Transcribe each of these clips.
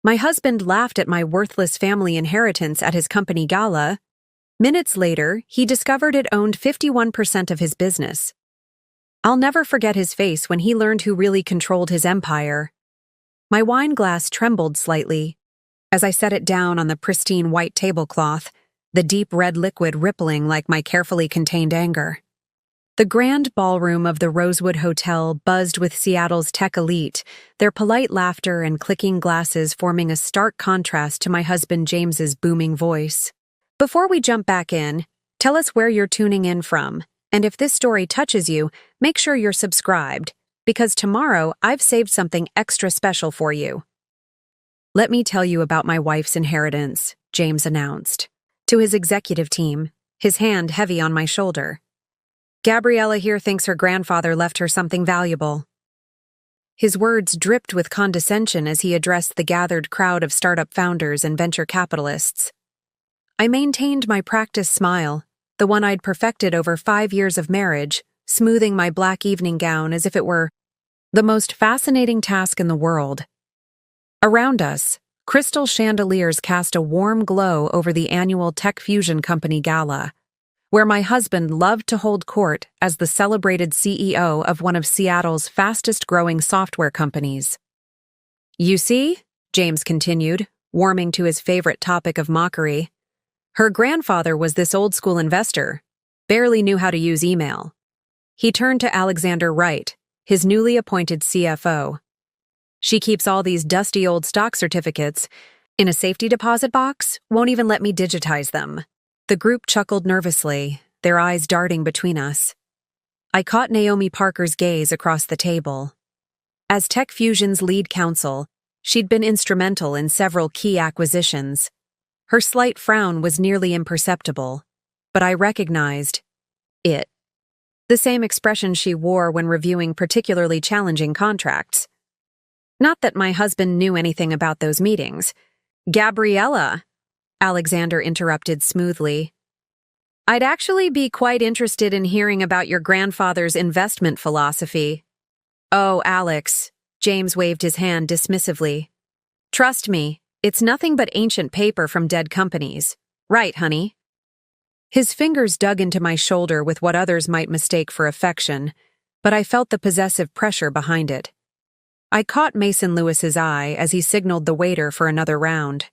My husband laughed at my worthless family inheritance at his company gala. Minutes later, he discovered it owned 51% of his business. I'll never forget his face when he learned who really controlled his empire. My wine glass trembled slightly as I set it down on the pristine white tablecloth, the deep red liquid rippling like my carefully contained anger. The grand ballroom of the Rosewood Hotel buzzed with Seattle's tech elite, their polite laughter and clicking glasses forming a stark contrast to my husband James's booming voice. Before we jump back in, tell us where you're tuning in from, and if this story touches you, make sure you're subscribed, because tomorrow I've saved something extra special for you. Let me tell you about my wife's inheritance, James announced. To his executive team, his hand heavy on my shoulder. Gabriella here thinks her grandfather left her something valuable. His words dripped with condescension as he addressed the gathered crowd of startup founders and venture capitalists. I maintained my practiced smile, the one I'd perfected over 5 years of marriage, smoothing my black evening gown as if it were the most fascinating task in the world. Around us, crystal chandeliers cast a warm glow over the annual Tech Fusion Company Gala, where my husband loved to hold court as the celebrated CEO of one of Seattle's fastest-growing software companies. You see, James continued, warming to his favorite topic of mockery, her grandfather was this old-school investor, barely knew how to use email. He turned to Alexander Wright, his newly appointed CFO. She keeps all these dusty old stock certificates in a safety deposit box, won't even let me digitize them. The group chuckled nervously, their eyes darting between us. I caught Naomi Parker's gaze across the table. As Tech Fusion's lead counsel, she'd been instrumental in several key acquisitions. Her slight frown was nearly imperceptible, but I recognized it. The same expression she wore when reviewing particularly challenging contracts. Not that my husband knew anything about those meetings. Gabriella, Alexander interrupted smoothly. I'd actually be quite interested in hearing about your grandfather's investment philosophy. Oh, Alex, James waved his hand dismissively. Trust me, it's nothing but ancient paper from dead companies. Right, honey? His fingers dug into my shoulder with what others might mistake for affection, but I felt the possessive pressure behind it. I caught Mason Lewis's eye as he signaled the waiter for another round.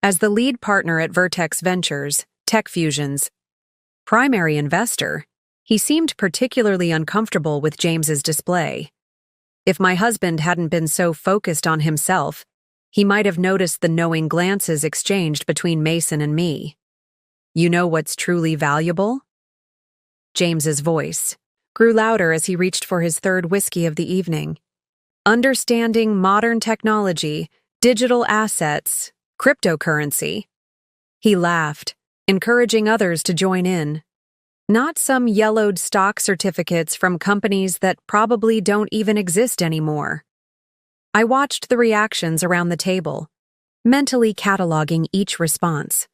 As the lead partner at Vertex Ventures, Tech Fusion's primary investor, he seemed particularly uncomfortable with James's display. If my husband hadn't been so focused on himself, he might have noticed the knowing glances exchanged between Mason and me. You know what's truly valuable? James's voice grew louder as he reached for his third whiskey of the evening. Understanding modern technology, digital assets, cryptocurrency. He laughed, encouraging others to join in. Not some yellowed stock certificates from companies that probably don't even exist anymore. I watched the reactions around the table, mentally cataloging each response.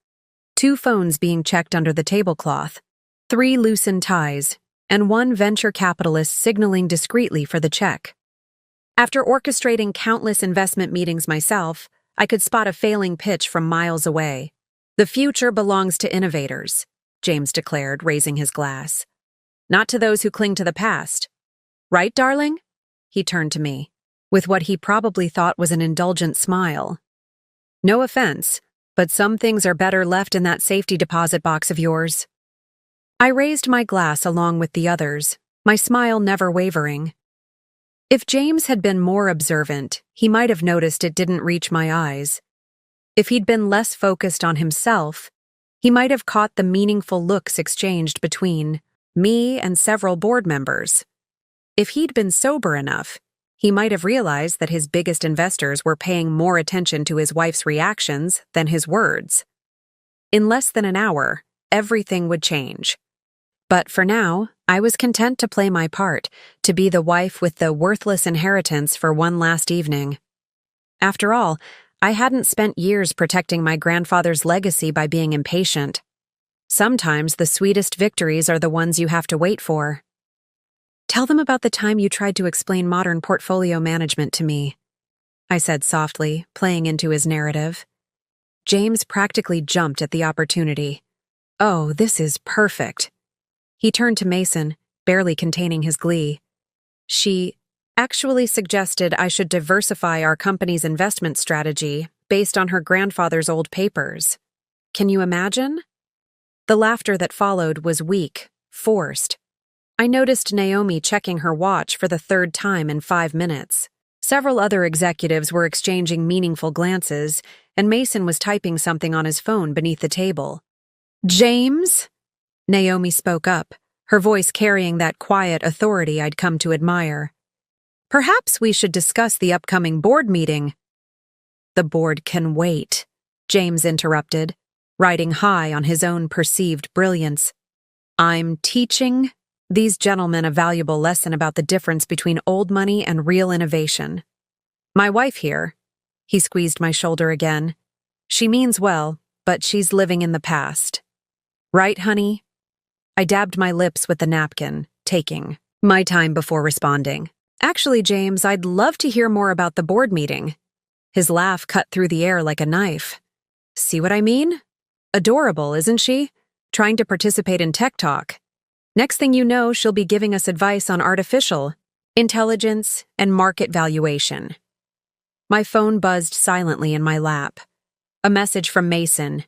2 phones being checked under the tablecloth, 3 loosened ties, and 1 venture capitalist signaling discreetly for the check. After orchestrating countless investment meetings myself, I could spot a failing pitch from miles away. The future belongs to innovators, James declared, raising his glass. Not to those who cling to the past. Right, darling? He turned to me, with what he probably thought was an indulgent smile. No offense, but some things are better left in that safety deposit box of yours. I raised my glass along with the others, my smile never wavering. If James had been more observant, he might have noticed it didn't reach my eyes. If he'd been less focused on himself, he might have caught the meaningful looks exchanged between me and several board members. If he'd been sober enough, he might have realized that his biggest investors were paying more attention to his wife's reactions than his words. In less than an hour, everything would change. But for now, I was content to play my part, to be the wife with the worthless inheritance for one last evening. After all, I hadn't spent years protecting my grandfather's legacy by being impatient. Sometimes the sweetest victories are the ones you have to wait for. Tell them about the time you tried to explain modern portfolio management to me. I said softly, playing into his narrative. James practically jumped at the opportunity. Oh, this is perfect. He turned to Mason, barely containing his glee. She actually suggested I should diversify our company's investment strategy based on her grandfather's old papers. Can you imagine? The laughter that followed was weak, forced. I noticed Naomi checking her watch for the third time in 5 minutes. Several other executives were exchanging meaningful glances, and Mason was typing something on his phone beneath the table. James? Naomi spoke up, her voice carrying that quiet authority I'd come to admire. Perhaps we should discuss the upcoming board meeting. The board can wait, James interrupted, riding high on his own perceived brilliance. I'm teaching these gentlemen a valuable lesson about the difference between old money and real innovation. My wife here, he squeezed my shoulder again. She means well, but she's living in the past. Right, honey? I dabbed my lips with the napkin, taking my time before responding. Actually, James, I'd love to hear more about the board meeting. His laugh cut through the air like a knife. See what I mean? Adorable, isn't she? Trying to participate in tech talk. Next thing you know, she'll be giving us advice on artificial intelligence and market valuation. My phone buzzed silently in my lap. A message from Mason.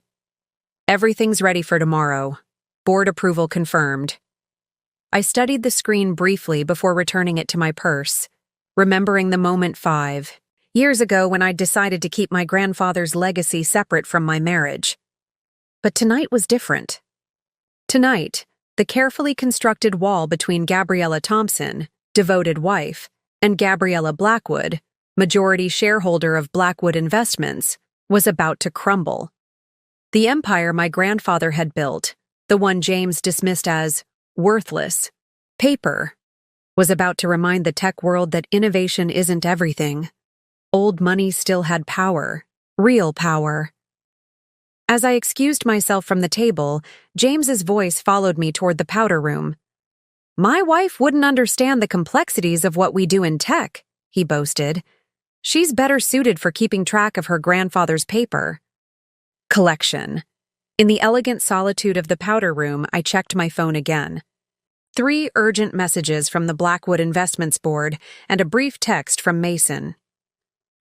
Everything's ready for tomorrow. Board approval confirmed. I studied the screen briefly before returning it to my purse, remembering the moment 5 years ago when I decided to keep my grandfather's legacy separate from my marriage. But tonight was different. Tonight, the carefully constructed wall between Gabriella Thompson, devoted wife, and Gabriella Blackwood, majority shareholder of Blackwood Investments, was about to crumble. The empire my grandfather had built, the one James dismissed as worthless paper, was about to remind the tech world that innovation isn't everything. Old money still had power, real power. As I excused myself from the table, James's voice followed me toward the powder room. My wife wouldn't understand the complexities of what we do in tech, he boasted. She's better suited for keeping track of her grandfather's paper collection. In the elegant solitude of the powder room, I checked my phone again. 3 urgent messages from the Blackwood Investments Board and a brief text from Mason.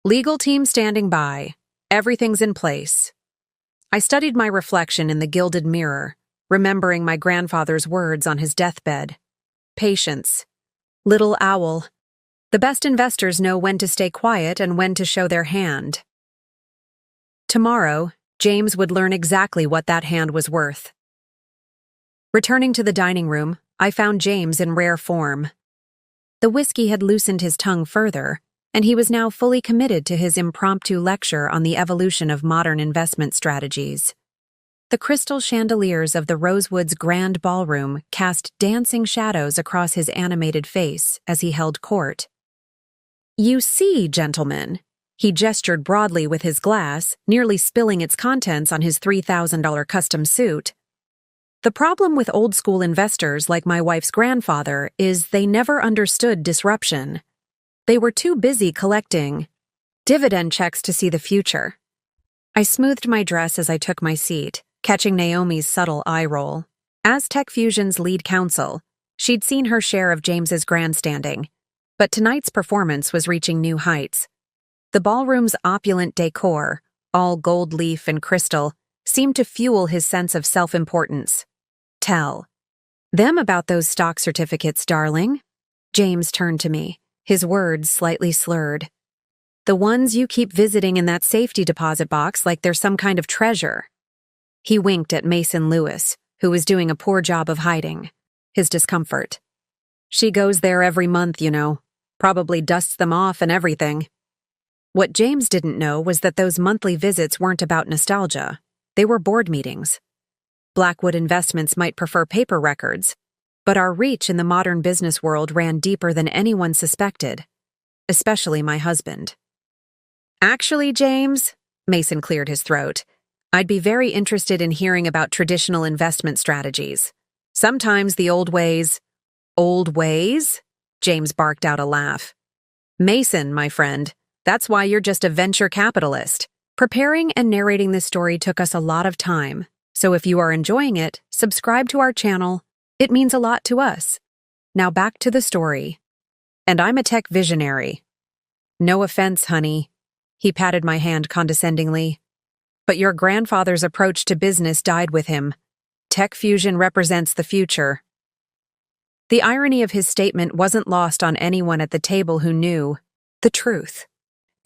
Legal team standing by. Everything's in place. I studied my reflection in the gilded mirror, remembering my grandfather's words on his deathbed. Patience. Little owl. The best investors know when to stay quiet and when to show their hand. Tomorrow, James would learn exactly what that hand was worth. Returning to the dining room, I found James in rare form. The whiskey had loosened his tongue further, and he was now fully committed to his impromptu lecture on the evolution of modern investment strategies. The crystal chandeliers of the Rosewood's grand ballroom cast dancing shadows across his animated face as he held court. You see, gentlemen, he gestured broadly with his glass, nearly spilling its contents on his $3,000 custom suit. The problem with old-school investors like my wife's grandfather is they never understood disruption. They were too busy collecting dividend checks to see the future. I smoothed my dress as I took my seat, catching Naomi's subtle eye roll. As Tech Fusion's lead counsel, she'd seen her share of James's grandstanding, but tonight's performance was reaching new heights. The ballroom's opulent decor, all gold leaf and crystal, seemed to fuel his sense of self-importance. Tell them about those stock certificates, darling. James turned to me, his words slightly slurred. The ones you keep visiting in that safety deposit box like they're some kind of treasure. He winked at Mason Lewis, who was doing a poor job of hiding his discomfort. She goes there every month, you know. Probably dusts them off and everything. What James didn't know was that those monthly visits weren't about nostalgia. They were board meetings. Blackwood Investments might prefer paper records, but our reach in the modern business world ran deeper than anyone suspected, especially my husband. Actually, James, Mason cleared his throat, I'd be very interested in hearing about traditional investment strategies. Sometimes the old ways... Old ways? James barked out a laugh. Mason, my friend, That's why you're just a venture capitalist. Preparing and narrating this story took us a lot of time, so if you are enjoying it, subscribe to our channel. It means a lot to us. Now back to the story. And I'm a tech visionary. No offense, honey. He patted my hand condescendingly. But your grandfather's approach to business died with him. Tech Fusion represents the future. The irony of his statement wasn't lost on anyone at the table who knew the truth.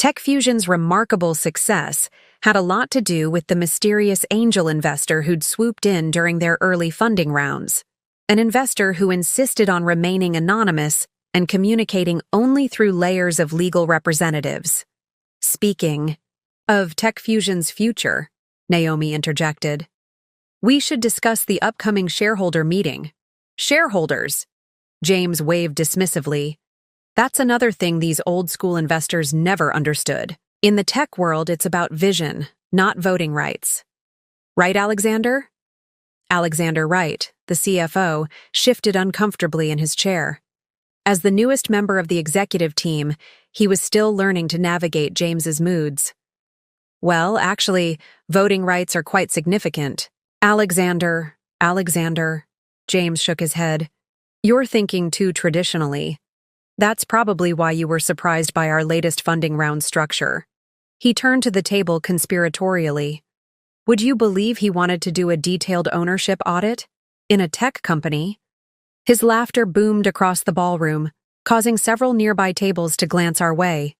Tech Fusion's remarkable success had a lot to do with the mysterious angel investor who'd swooped in during their early funding rounds. An investor who insisted on remaining anonymous and communicating only through layers of legal representatives. Speaking of Tech Fusion's future, Naomi interjected, we should discuss the upcoming shareholder meeting. Shareholders, James waved dismissively. That's another thing these old-school investors never understood. In the tech world, it's about vision, not voting rights. Right, Alexander? Alexander Wright, the CFO, shifted uncomfortably in his chair. As the newest member of the executive team, he was still learning to navigate James's moods. Well, actually, voting rights are quite significant. Alexander, James shook his head. You're thinking too traditionally. That's probably why you were surprised by our latest funding round structure. He turned to the table conspiratorially. Would you believe he wanted to do a detailed ownership audit? In a tech company? His laughter boomed across the ballroom, causing several nearby tables to glance our way.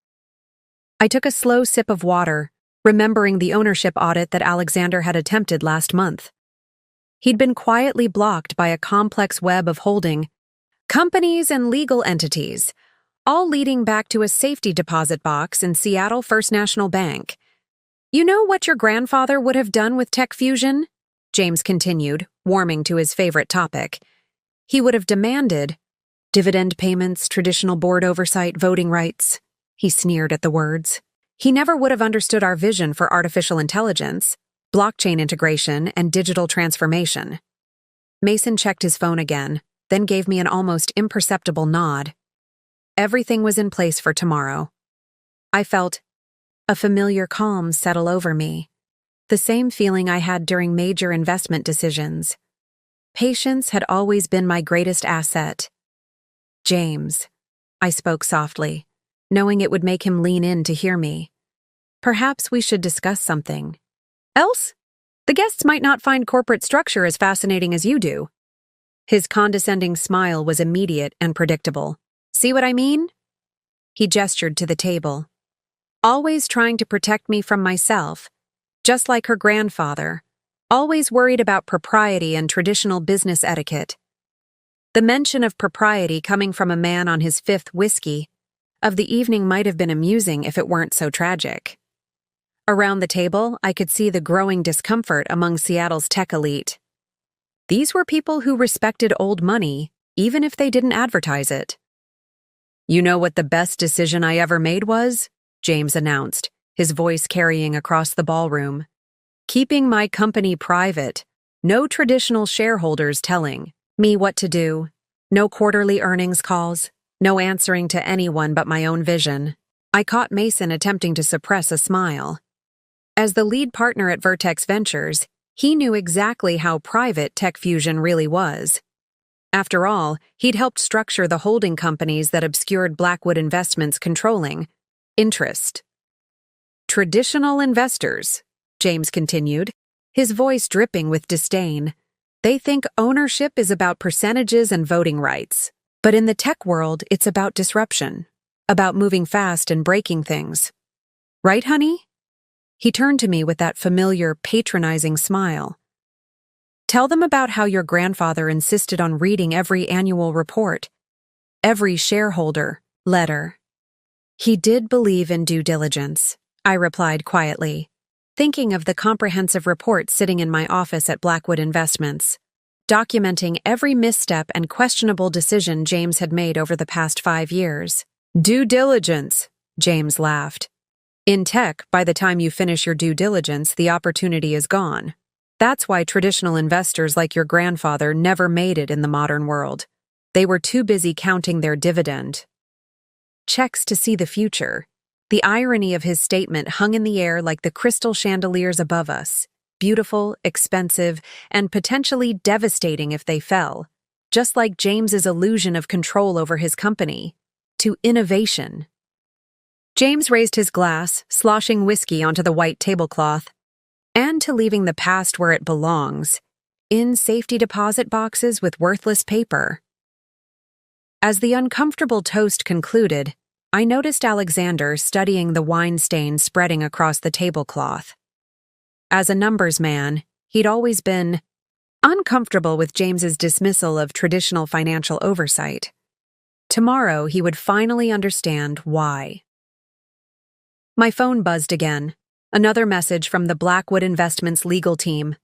I took a slow sip of water, remembering the ownership audit that Alexander had attempted last month. He'd been quietly blocked by a complex web of holding companies and legal entities, all leading back to a safety deposit box in Seattle First National Bank. You know what your grandfather would have done with Tech Fusion? James continued, warming to his favorite topic. He would have demanded dividend payments, traditional board oversight, voting rights. He sneered at the words. He never would have understood our vision for artificial intelligence, blockchain integration, and digital transformation. Mason checked his phone again, then gave me an almost imperceptible nod. Everything was in place for tomorrow. I felt a familiar calm settle over me, the same feeling I had during major investment decisions. Patience had always been my greatest asset. James, I spoke softly, knowing it would make him lean in to hear me. Perhaps we should discuss something. Else? The guests might not find corporate structure as fascinating as you do. His condescending smile was immediate and predictable. See what I mean? He gestured to the table. Always trying to protect me from myself, just like her grandfather, always worried about propriety and traditional business etiquette. The mention of propriety coming from a man on his fifth whiskey of the evening might have been amusing if it weren't so tragic. Around the table, I could see the growing discomfort among Seattle's tech elite. These were people who respected old money, even if they didn't advertise it. You know what the best decision I ever made was? James announced, his voice carrying across the ballroom. Keeping my company private, no traditional shareholders telling me what to do, no quarterly earnings calls, no answering to anyone but my own vision. I caught Mason attempting to suppress a smile. As the lead partner at Vertex Ventures, he knew exactly how private Tech Fusion really was. After all, he'd helped structure the holding companies that obscured Blackwood Investments' controlling interest. Traditional investors, James continued, his voice dripping with disdain. They think ownership is about percentages and voting rights. But in the tech world, it's about disruption, about moving fast and breaking things. Right, honey? He turned to me with that familiar, patronizing smile. Tell them about how your grandfather insisted on reading every annual report, every shareholder letter. He did believe in due diligence, I replied quietly, thinking of the comprehensive report sitting in my office at Blackwood Investments, documenting every misstep and questionable decision James had made over the past 5 years. Due diligence, James laughed. In tech, by the time you finish your due diligence, the opportunity is gone. That's why traditional investors like your grandfather never made it in the modern world. They were too busy counting their dividend checks to see the future. The irony of his statement hung in the air like the crystal chandeliers above us, beautiful, expensive, and potentially devastating if they fell, just like James's illusion of control over his company, to innovation. James raised his glass, sloshing whiskey onto the white tablecloth, and to leaving the past where it belongs, in safety deposit boxes with worthless paper. As the uncomfortable toast concluded, I noticed Alexander studying the wine stain spreading across the tablecloth. As a numbers man, he'd always been uncomfortable with James's dismissal of traditional financial oversight. Tomorrow, he would finally understand why. My phone buzzed again. Another message from the Blackwood Investments legal team.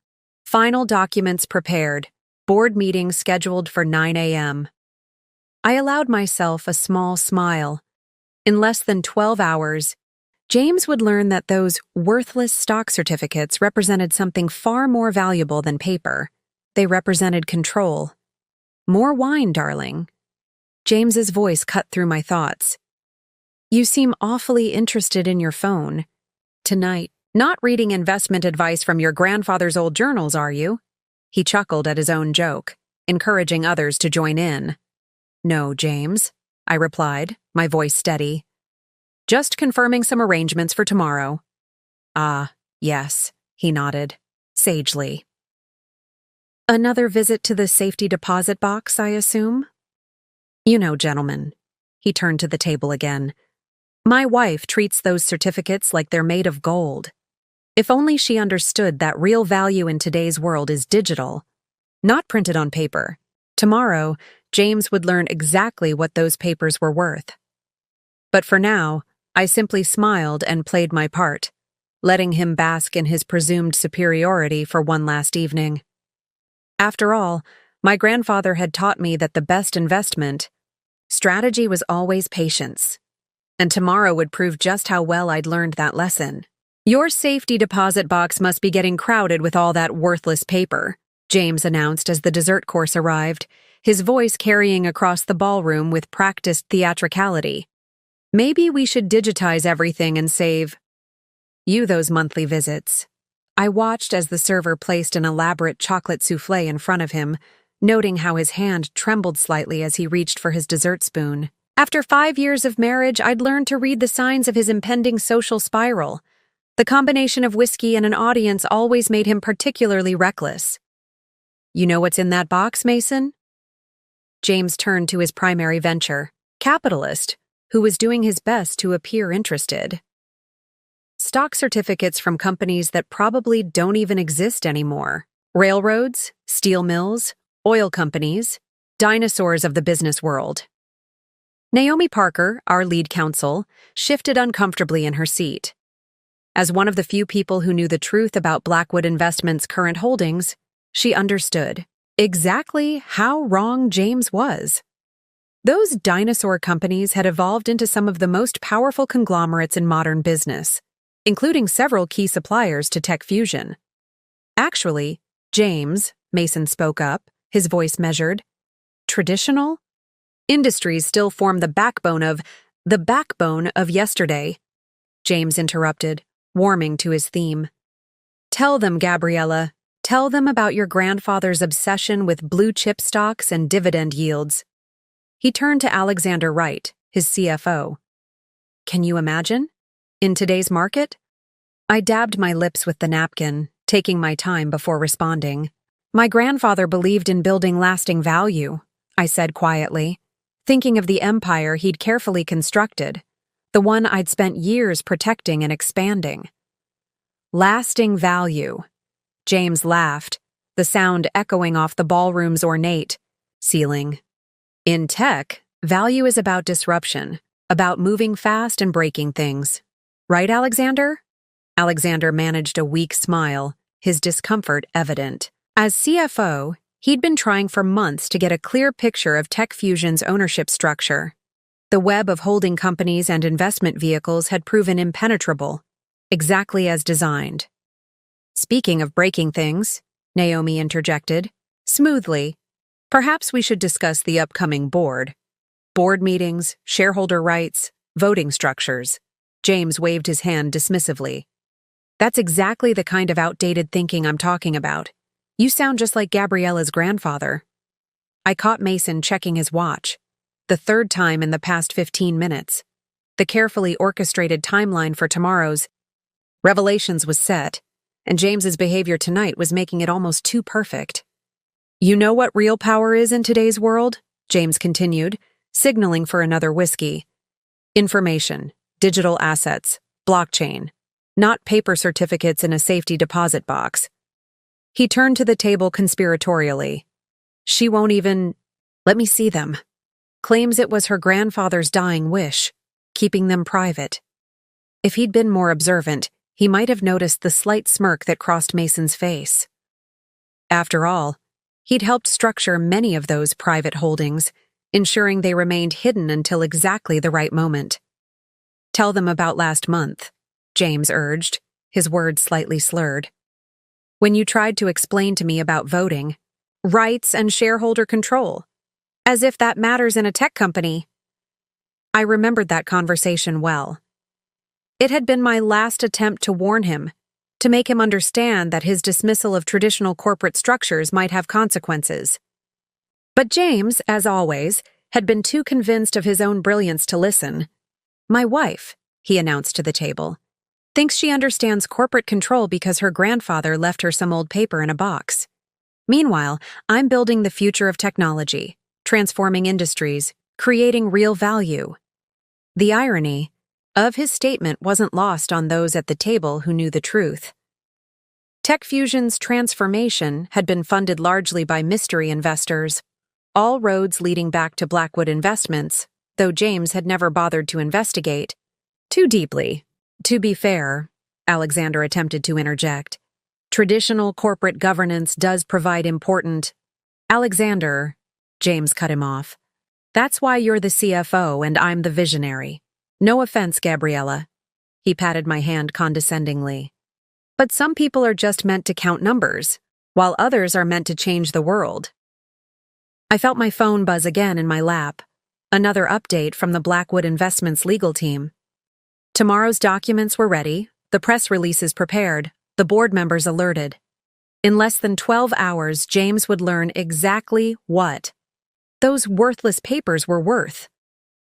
Final documents prepared. Board meeting scheduled for 9 a.m. I allowed myself a small smile. In less than 12 hours, James would learn that those worthless stock certificates represented something far more valuable than paper. They represented control. More wine, darling. James's voice cut through my thoughts. You seem awfully interested in your phone. Tonight, not reading investment advice from your grandfather's old journals, are you? He chuckled at his own joke, encouraging others to join in. No, James, I replied, my voice steady. Just confirming some arrangements for tomorrow. Ah, yes, he nodded, sagely. Another visit to the safety deposit box, I assume? You know, gentlemen. He turned to the table again. My wife treats those certificates like they're made of gold. If only she understood that real value in today's world is digital, not printed on paper. Tomorrow, James would learn exactly what those papers were worth. But for now, I simply smiled and played my part, letting him bask in his presumed superiority for one last evening. After all, my grandfather had taught me that the best strategy was always patience. And tomorrow would prove just how well I'd learned that lesson. Your safety deposit box must be getting crowded with all that worthless paper, James announced as the dessert course arrived, his voice carrying across the ballroom with practiced theatricality. Maybe we should digitize everything and save you those monthly visits. I watched as the server placed an elaborate chocolate soufflé in front of him, noting how his hand trembled slightly as he reached for his dessert spoon. After 5 years of marriage, I'd learned to read the signs of his impending social spiral. The combination of whiskey and an audience always made him particularly reckless. You know what's in that box, Mason? James turned to his primary venture, capitalist, who was doing his best to appear interested. Stock certificates from companies that probably don't even exist anymore. Railroads, steel mills, oil companies, dinosaurs of the business world. Naomi Parker, our lead counsel, shifted uncomfortably in her seat. As one of the few people who knew the truth about Blackwood Investments' current holdings, she understood exactly how wrong James was. Those dinosaur companies had evolved into some of the most powerful conglomerates in modern business, including several key suppliers to Tech Fusion. Actually, James, Mason spoke up, his voice measured, traditional industries still form the backbone of yesterday, James interrupted, warming to his theme. Tell them, Gabriella, tell them about your grandfather's obsession with blue-chip stocks and dividend yields. He turned to Alexander Wright, his CFO. Can you imagine? In today's market? I dabbed my lips with the napkin, taking my time before responding. My grandfather believed in building lasting value, I said quietly, thinking of the empire he'd carefully constructed, the one I'd spent years protecting and expanding. Lasting value. James laughed, the sound echoing off the ballroom's ornate ceiling. In tech, value is about disruption, about moving fast and breaking things. Right, Alexander? Alexander managed a weak smile, his discomfort evident. As CFO, he'd been trying for months to get a clear picture of Tech Fusion's ownership structure. The web of holding companies and investment vehicles had proven impenetrable, exactly as designed. Speaking of breaking things, Naomi interjected, smoothly, perhaps we should discuss the upcoming board. Board meetings, shareholder rights, voting structures. James waved his hand dismissively. That's exactly the kind of outdated thinking I'm talking about. You sound just like Gabriella's grandfather. I caught Mason checking his watch, the third time in the past 15 minutes. The carefully orchestrated timeline for tomorrow's revelations was set, and James's behavior tonight was making it almost too perfect. You know what real power is in today's world? James continued, signaling for another whiskey. Information, digital assets, blockchain, not paper certificates in a safety deposit box. He turned to the table conspiratorially. She won't even let me see them. Claims it was her grandfather's dying wish, keeping them private. If he'd been more observant, he might have noticed the slight smirk that crossed Mason's face. After all, he'd helped structure many of those private holdings, ensuring they remained hidden until exactly the right moment. Tell them about last month, James urged, his words slightly slurred. When you tried to explain to me about voting, rights and shareholder control, as if that matters in a tech company. I remembered that conversation well. It had been my last attempt to warn him, to make him understand that his dismissal of traditional corporate structures might have consequences. But James, as always, had been too convinced of his own brilliance to listen. My wife, he announced to the table, thinks she understands corporate control because her grandfather left her some old paper in a box. Meanwhile, I'm building the future of technology, transforming industries, creating real value. The irony of his statement wasn't lost on those at the table who knew the truth. TechFusion's transformation had been funded largely by mystery investors, all roads leading back to Blackwood Investments, though James had never bothered to investigate too deeply. To be fair, Alexander attempted to interject. Traditional corporate governance does provide important. Alexander, James cut him off. That's why you're the CFO and I'm the visionary. No offense, Gabriella. He patted my hand condescendingly. But some people are just meant to count numbers, while others are meant to change the world. I felt my phone buzz again in my lap. Another update from the Blackwood Investments legal team. Tomorrow's documents were ready, the press releases prepared, the board members alerted. In less than 12 hours, James would learn exactly what those worthless papers were worth.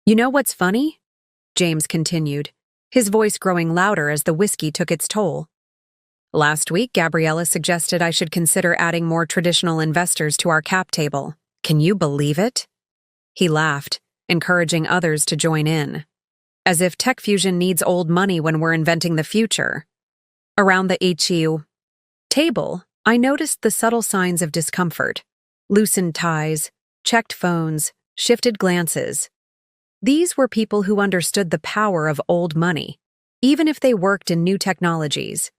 You know what's funny? James continued, his voice growing louder as the whiskey took its toll. Last week, Gabriella suggested I should consider adding more traditional investors to our cap table. Can you believe it? He laughed, encouraging others to join in. As if TechFusion needs old money when we're inventing the future. Around the HU table, I noticed the subtle signs of discomfort. Loosened ties, checked phones, shifted glances. These were people who understood the power of old money, even if they worked in new technologies.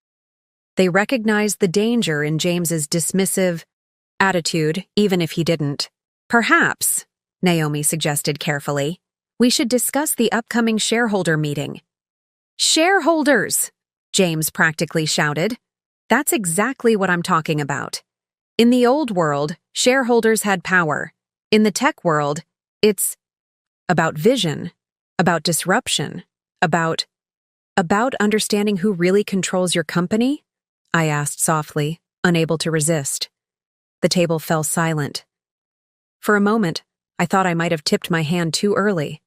They recognized the danger in James's dismissive attitude, even if he didn't. Perhaps, Naomi suggested carefully, we should discuss the upcoming shareholder meeting. Shareholders! James practically shouted. That's exactly what I'm talking about. In the old world, shareholders had power. In the tech world, it's about vision, about disruption, about understanding who really controls your company? I asked softly, unable to resist. The table fell silent. For a moment, I thought I might have tipped my hand too early.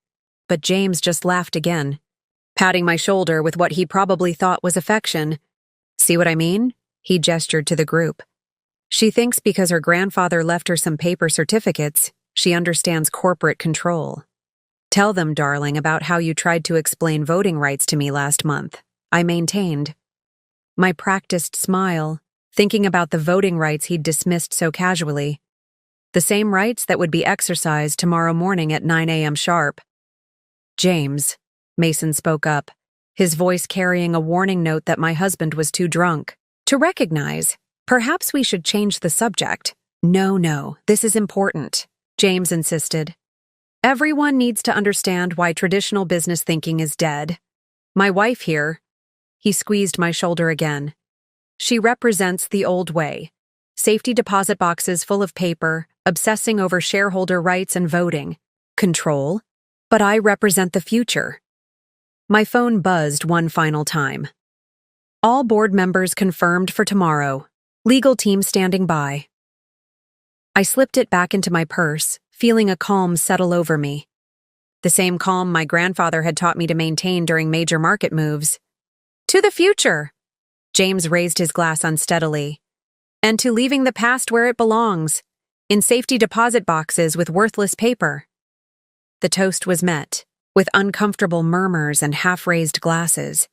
But James just laughed again, patting my shoulder with what he probably thought was affection. See what I mean? He gestured to the group. She thinks because her grandfather left her some paper certificates, she understands corporate control. Tell them, darling, about how you tried to explain voting rights to me last month, I maintained. My practiced smile, thinking about the voting rights he'd dismissed so casually. The same rights that would be exercised tomorrow morning at 9 a.m. sharp. James, Mason spoke up, his voice carrying a warning note that my husband was too drunk to recognize. Perhaps we should change the subject. No, this is important, James insisted. Everyone needs to understand why traditional business thinking is dead. My wife here, he squeezed my shoulder again. She represents the old way. Safety deposit boxes full of paper, obsessing over shareholder rights and voting. Control. But I represent the future. My phone buzzed one final time. All board members confirmed for tomorrow. Legal team standing by. I slipped it back into my purse, feeling a calm settle over me. The same calm my grandfather had taught me to maintain during major market moves. To the future! James raised his glass unsteadily. And to leaving the past where it belongs, in safety deposit boxes with worthless paper. The toast was met, with uncomfortable murmurs and half-raised glasses.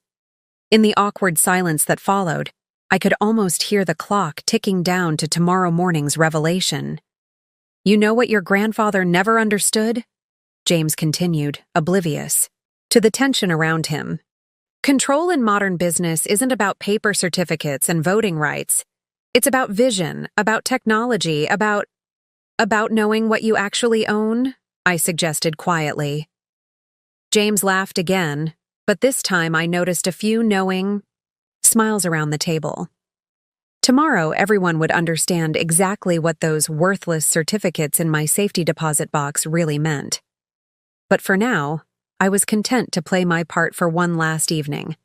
In the awkward silence that followed, I could almost hear the clock ticking down to tomorrow morning's revelation. You know what your grandfather never understood? James continued, oblivious to the tension around him. Control in modern business isn't about paper certificates and voting rights. It's about vision, about technology, about knowing what you actually own, I suggested quietly. James laughed again, but this time I noticed a few knowing smiles around the table. Tomorrow, everyone would understand exactly what those worthless certificates in my safety deposit box really meant. But for now, I was content to play my part for one last evening.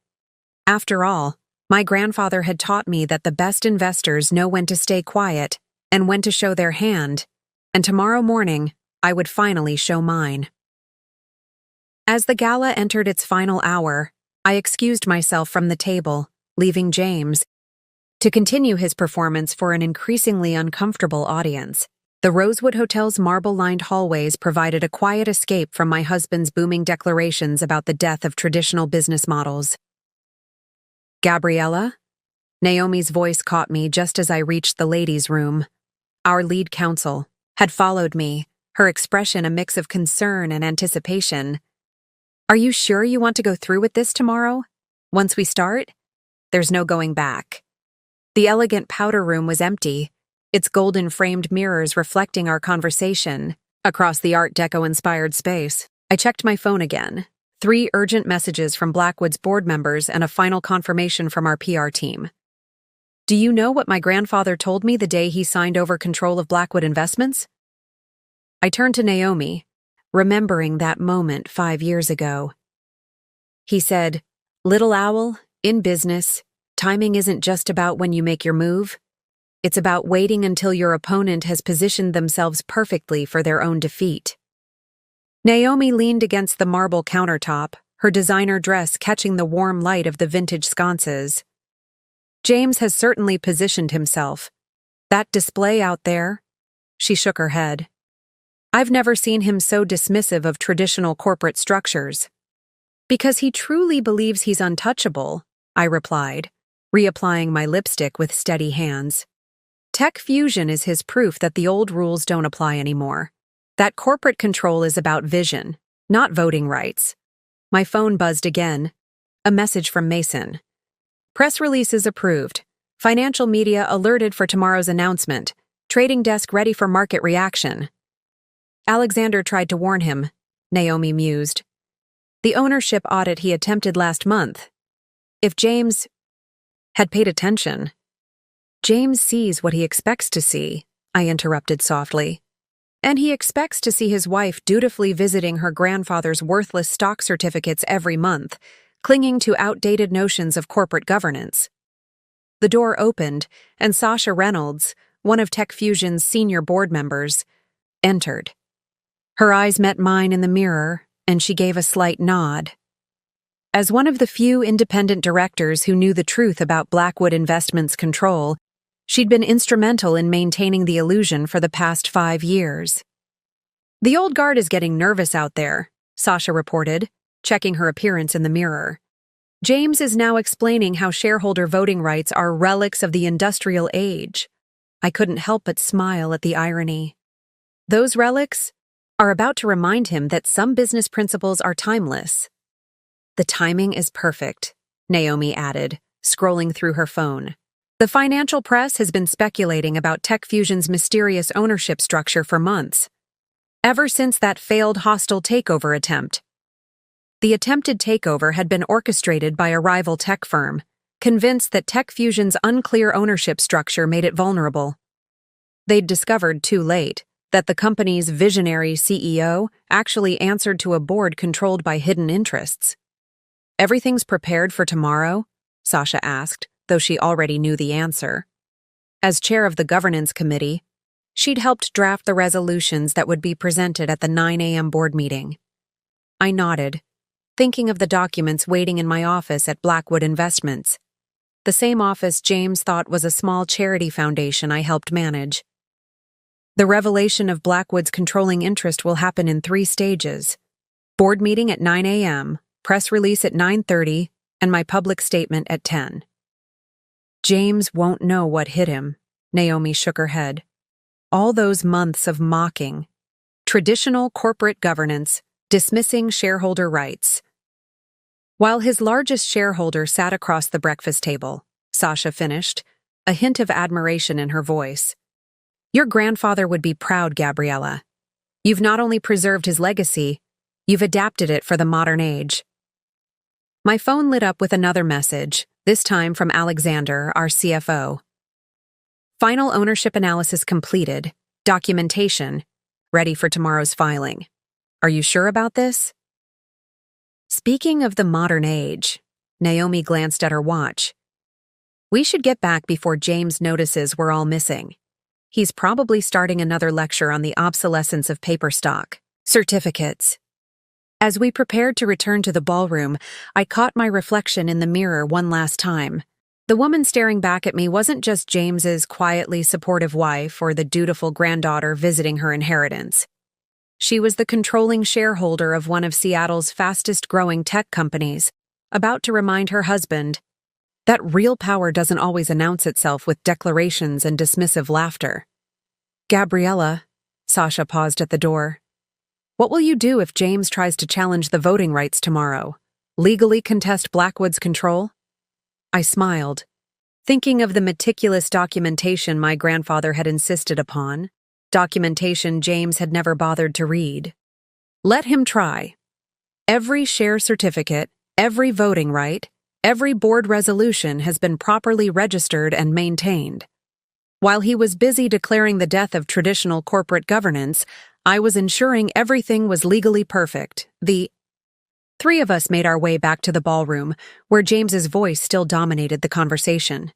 After all, my grandfather had taught me that the best investors know when to stay quiet and when to show their hand, and tomorrow morning, I would finally show mine. As the gala entered its final hour, I excused myself from the table, leaving James to continue his performance for an increasingly uncomfortable audience. The Rosewood Hotel's marble-lined hallways provided a quiet escape from my husband's booming declarations about the death of traditional business models. Gabriella? Naomi's voice caught me just as I reached the ladies' room. Our lead counsel had followed me, her expression a mix of concern and anticipation. Are you sure you want to go through with this tomorrow? Once we start? There's no going back. The elegant powder room was empty, its golden-framed mirrors reflecting our conversation across the Art Deco-inspired space. I checked my phone again. 3 urgent messages from Blackwood's board members and a final confirmation from our PR team. Do you know what my grandfather told me the day he signed over control of Blackwood Investments? I turned to Naomi, remembering that moment 5 years ago. He said, "Little owl, in business, timing isn't just about when you make your move. It's about waiting until your opponent has positioned themselves perfectly for their own defeat." Naomi leaned against the marble countertop, her designer dress catching the warm light of the vintage sconces. James has certainly positioned himself. That display out there? She shook her head. I've never seen him so dismissive of traditional corporate structures. Because he truly believes he's untouchable, I replied, reapplying my lipstick with steady hands. Tech fusion is his proof that the old rules don't apply anymore. That corporate control is about vision, not voting rights. My phone buzzed again. A message from Mason. Press releases approved. Financial media alerted for tomorrow's announcement. Trading desk ready for market reaction. Alexander tried to warn him, Naomi mused. The ownership audit he attempted last month. If James had paid attention. James sees what he expects to see, I interrupted softly. And he expects to see his wife dutifully visiting her grandfather's worthless stock certificates every month, clinging to outdated notions of corporate governance. The door opened, and Sasha Reynolds, one of Tech Fusion's senior board members, entered. Her eyes met mine in the mirror, and she gave a slight nod. As one of the few independent directors who knew the truth about Blackwood Investments' control, she'd been instrumental in maintaining the illusion for the past 5 years. The old guard is getting nervous out there, Sasha reported, checking her appearance in the mirror. James is now explaining how shareholder voting rights are relics of the industrial age. I couldn't help but smile at the irony. Those relics are about to remind him that some business principles are timeless. The timing is perfect, Naomi added, scrolling through her phone. The financial press has been speculating about Tech Fusion's mysterious ownership structure for months, ever since that failed hostile takeover attempt. The attempted takeover had been orchestrated by a rival tech firm, convinced that Tech Fusion's unclear ownership structure made it vulnerable. They'd discovered too late that the company's visionary CEO actually answered to a board controlled by hidden interests. Everything's prepared for tomorrow? Sasha asked, though she already knew the answer. As chair of the governance committee, she'd helped draft the resolutions that would be presented at the 9 a.m. board meeting. I nodded, thinking of the documents waiting in my office at Blackwood Investments, the same office James thought was a small charity foundation I helped manage. The revelation of Blackwood's controlling interest will happen in 3 stages: board meeting at 9 a.m., press release at 9:30, and my public statement at 10. James won't know what hit him, Naomi shook her head. All those months of mocking, traditional corporate governance, dismissing shareholder rights. While his largest shareholder sat across the breakfast table, Sasha finished, a hint of admiration in her voice. Your grandfather would be proud, Gabriella. You've not only preserved his legacy, you've adapted it for the modern age. My phone lit up with another message, this time from Alexander, our CFO. Final ownership analysis completed. Documentation. Ready for tomorrow's filing. Are you sure about this? Speaking of the modern age, Naomi glanced at her watch. We should get back before James notices we're all missing. He's probably starting another lecture on the obsolescence of paper stock. Certificates. As we prepared to return to the ballroom, I caught my reflection in the mirror one last time. The woman staring back at me wasn't just James's quietly supportive wife or the dutiful granddaughter visiting her inheritance. She was the controlling shareholder of one of Seattle's fastest-growing tech companies, about to remind her husband that real power doesn't always announce itself with declarations and dismissive laughter. Gabriella, Sasha paused at the door. What will you do if James tries to challenge the voting rights tomorrow? Legally contest Blackwood's control? I smiled, thinking of the meticulous documentation my grandfather had insisted upon, documentation James had never bothered to read. Let him try. Every share certificate, every voting right, every board resolution has been properly registered and maintained. While he was busy declaring the death of traditional corporate governance, I was ensuring everything was legally perfect. The 3 of us made our way back to the ballroom, where James's voice still dominated the conversation.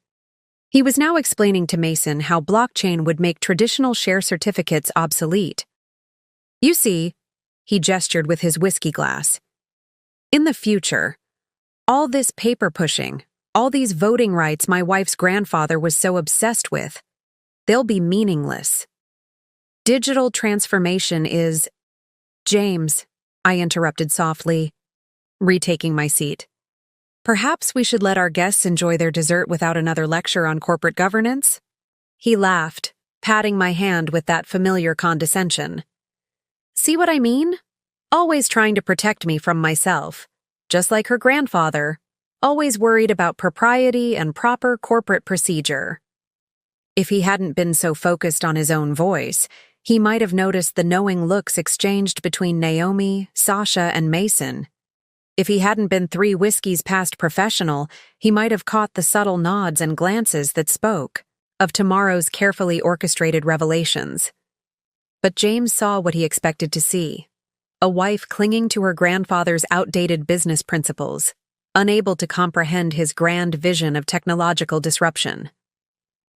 He was now explaining to Mason how blockchain would make traditional share certificates obsolete. You see, he gestured with his whiskey glass. In the future, all this paper pushing, all these voting rights my wife's grandfather was so obsessed with, they'll be meaningless. Digital transformation is— James, I interrupted softly, retaking my seat. Perhaps we should let our guests enjoy their dessert without another lecture on corporate governance? He laughed, patting my hand with that familiar condescension. See what I mean? Always trying to protect me from myself, just like her grandfather, always worried about propriety and proper corporate procedure. If he hadn't been so focused on his own voice, he might have noticed the knowing looks exchanged between Naomi, Sasha, and Mason. If he hadn't been 3 whiskeys past professional, he might have caught the subtle nods and glances that spoke of tomorrow's carefully orchestrated revelations. But James saw what he expected to see: a wife clinging to her grandfather's outdated business principles, unable to comprehend his grand vision of technological disruption.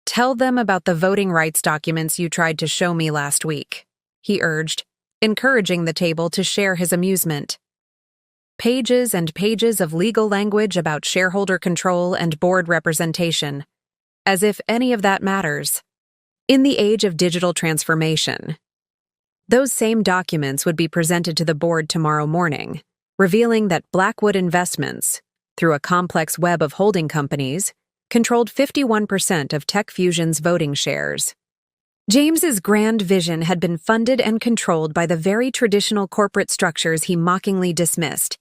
Tell them about the voting rights documents you tried to show me last week, he urged, encouraging the table to share his amusement. Pages and pages of legal language about shareholder control and board representation, as if any of that matters. In the age of digital transformation, those same documents would be presented to the board tomorrow morning, revealing that Blackwood Investments, through a complex web of holding companies, controlled 51% of TechFusion's voting shares. James's grand vision had been funded and controlled by the very traditional corporate structures he mockingly dismissed.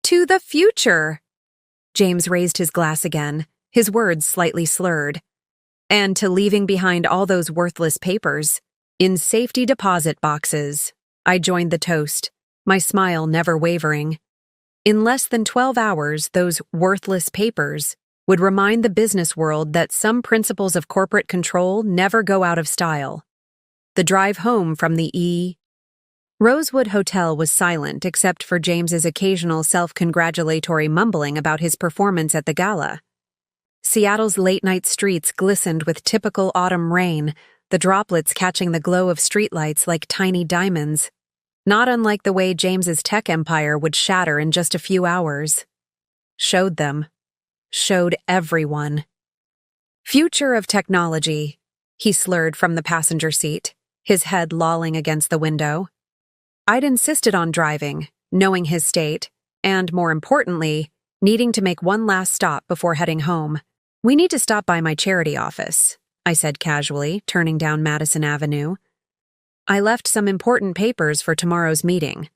To the future! James raised his glass again, his words slightly slurred. And to leaving behind all those worthless papers, in safety deposit boxes. I joined the toast, my smile never wavering. In less than 12 hours, those worthless papers would remind the business world that some principles of corporate control never go out of style. The drive home from the Rosewood Hotel was silent except for James's occasional self-congratulatory mumbling about his performance at the gala. Seattle's late-night streets glistened with typical autumn rain, the droplets catching the glow of streetlights like tiny diamonds, not unlike the way James's tech empire would shatter in just a few hours. Showed them. Showed everyone. Future of technology, he slurred from the passenger seat, his head lolling against the window. I'd insisted on driving, knowing his state, and, more importantly, needing to make one last stop before heading home. We need to stop by my charity office, I said casually, turning down Madison Avenue. I left some important papers for tomorrow's meeting.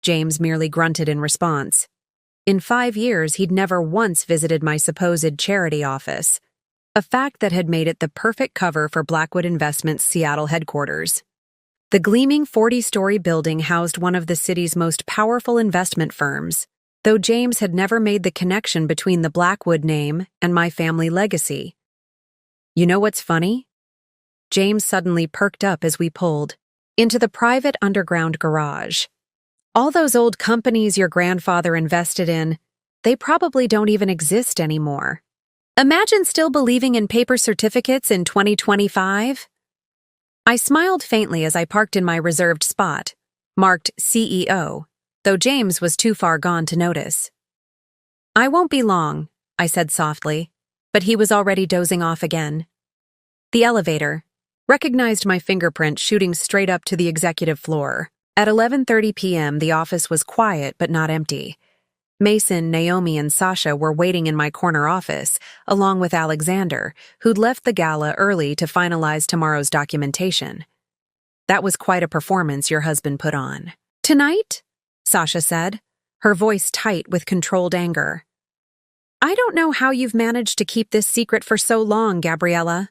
James merely grunted in response. In 5 years, he'd never once visited my supposed charity office, a fact that had made it the perfect cover for Blackwood Investments' Seattle headquarters. The gleaming 40-story building housed one of the city's most powerful investment firms, though James had never made the connection between the Blackwood name and my family legacy. You know what's funny? James suddenly perked up as we pulled into the private underground garage. All those old companies your grandfather invested in, they probably don't even exist anymore. Imagine still believing in paper certificates in 2025? I smiled faintly as I parked in my reserved spot, marked CEO, though James was too far gone to notice. I won't be long, I said softly, but he was already dozing off again. The elevator recognized my fingerprint shooting straight up to the executive floor. At 11:30 p.m., the office was quiet but not empty. Mason, Naomi, and Sasha were waiting in my corner office, along with Alexander, who'd left the gala early to finalize tomorrow's documentation. That was quite a performance your husband put on. Tonight? Sasha said, her voice tight with controlled anger. I don't know how you've managed to keep this secret for so long, Gabriella.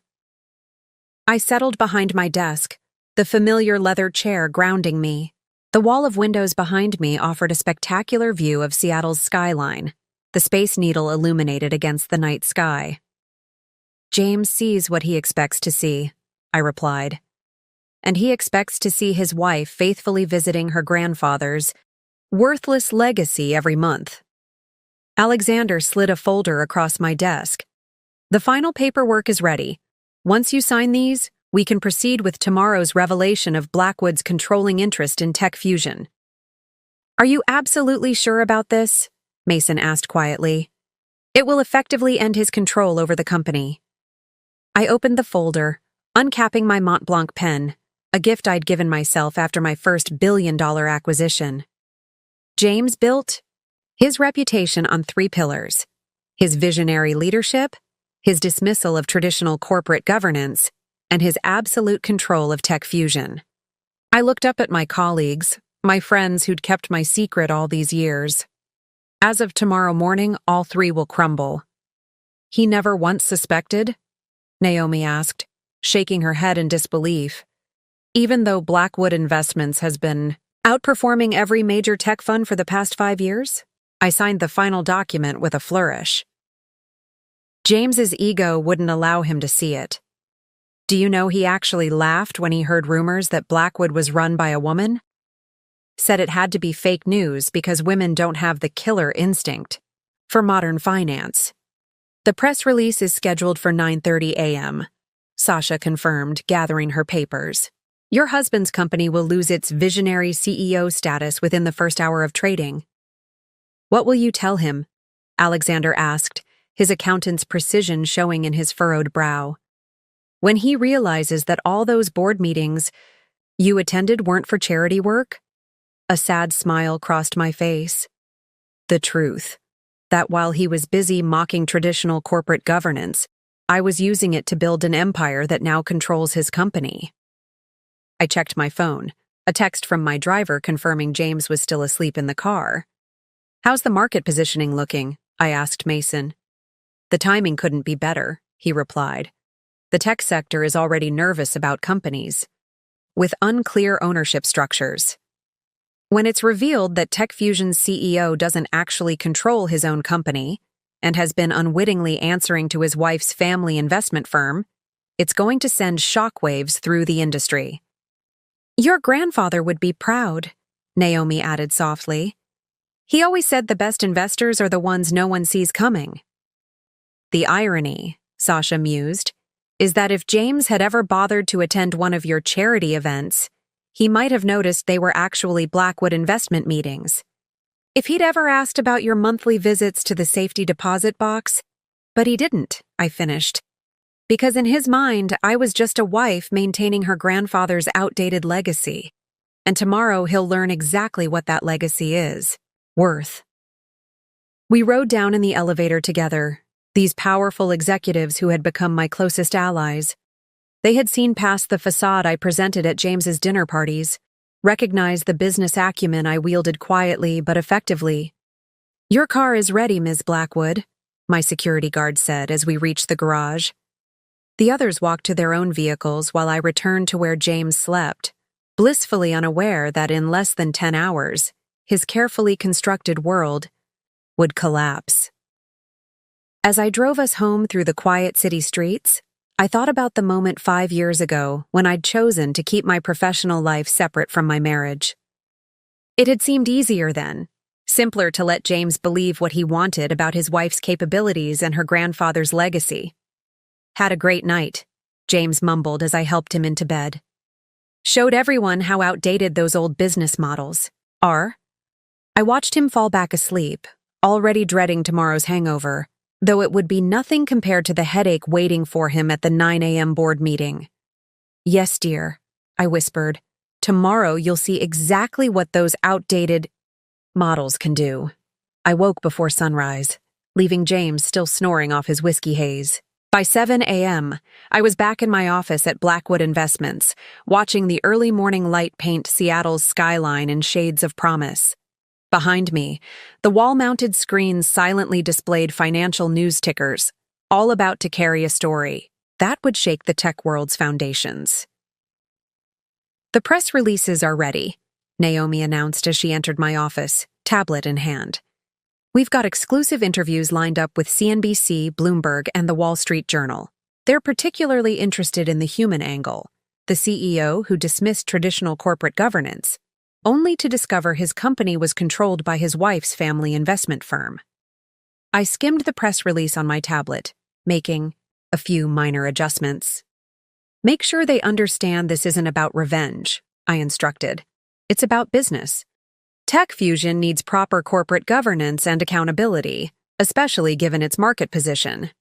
I settled behind my desk, the familiar leather chair grounding me. The wall of windows behind me offered a spectacular view of Seattle's skyline, the Space Needle illuminated against the night sky. James sees what he expects to see, I replied. And he expects to see his wife faithfully visiting her grandfather's worthless legacy every month. Alexander slid a folder across my desk. The final paperwork is ready. Once you sign these, we can proceed with tomorrow's revelation of Blackwood's controlling interest in Tech Fusion. Are you absolutely sure about this? Mason asked quietly. It will effectively end his control over the company. I opened the folder, uncapping my Mont Blanc pen, a gift I'd given myself after my first billion-dollar acquisition. James built his reputation on 3 pillars: his visionary leadership, his dismissal of traditional corporate governance, and his absolute control of Tech Fusion. I looked up at my colleagues, my friends who'd kept my secret all these years. As of tomorrow morning, all 3 will crumble. He never once suspected? Naomi asked, shaking her head in disbelief. Even though Blackwood Investments has been outperforming every major tech fund for the past 5 years? I signed the final document with a flourish. James's ego wouldn't allow him to see it. Do you know he actually laughed when he heard rumors that Blackwood was run by a woman? Said it had to be fake news because women don't have the killer instinct for modern finance. The press release is scheduled for 9:30 a.m., Sasha confirmed, gathering her papers. Your husband's company will lose its visionary CEO status within the first hour of trading. What will you tell him? Alexander asked, his accountant's precision showing in his furrowed brow. When he realizes that all those board meetings you attended weren't for charity work? A sad smile crossed my face. The truth, that while he was busy mocking traditional corporate governance, I was using it to build an empire that now controls his company. I checked my phone, a text from my driver confirming James was still asleep in the car. How's the market positioning looking? I asked Mason. The timing couldn't be better, he replied. The tech sector is already nervous about companies with unclear ownership structures. When it's revealed that Tech Fusion's CEO doesn't actually control his own company and has been unwittingly answering to his wife's family investment firm, it's going to send shockwaves through the industry. Your grandfather would be proud, Naomi added softly. He always said the best investors are the ones no one sees coming. The irony, Sasha mused, is that if James had ever bothered to attend one of your charity events, he might have noticed they were actually Blackwood investment meetings. If he'd ever asked about your monthly visits to the safety deposit box, but he didn't, I finished. Because in his mind, I was just a wife maintaining her grandfather's outdated legacy. And tomorrow he'll learn exactly what that legacy is. Worth. We rode down in the elevator together, these powerful executives who had become my closest allies. They had seen past the facade I presented at James's dinner parties, recognized the business acumen I wielded quietly but effectively. Your car is ready, Ms. Blackwood, my security guard said as we reached the garage. The others walked to their own vehicles while I returned to where James slept, blissfully unaware that in less than 10 hours, his carefully constructed world would collapse. As I drove us home through the quiet city streets, I thought about the moment 5 years ago when I'd chosen to keep my professional life separate from my marriage. It had seemed easier then, simpler to let James believe what he wanted about his wife's capabilities and her grandfather's legacy. Had a great night, James mumbled as I helped him into bed. Showed everyone how outdated those old business models are. I watched him fall back asleep, already dreading tomorrow's hangover, though it would be nothing compared to the headache waiting for him at the 9 a.m. board meeting. Yes, dear, I whispered. Tomorrow you'll see exactly what those outdated models can do. I woke before sunrise, leaving James still snoring off his whiskey haze. By 7 a.m., I was back in my office at Blackwood Investments, watching the early morning light paint Seattle's skyline in shades of promise. Behind me, the wall-mounted screens silently displayed financial news tickers, all about to carry a story that would shake the tech world's foundations. The press releases are ready, Naomi announced as she entered my office, tablet in hand. We've got exclusive interviews lined up with CNBC, Bloomberg, and the Wall Street Journal. They're particularly interested in the human angle, the CEO who dismissed traditional corporate governance, only to discover his company was controlled by his wife's family investment firm. I skimmed the press release on my tablet, making a few minor adjustments. Make sure they understand this isn't about revenge, I instructed. It's about business. Tech Fusion needs proper corporate governance and accountability, especially given its market position.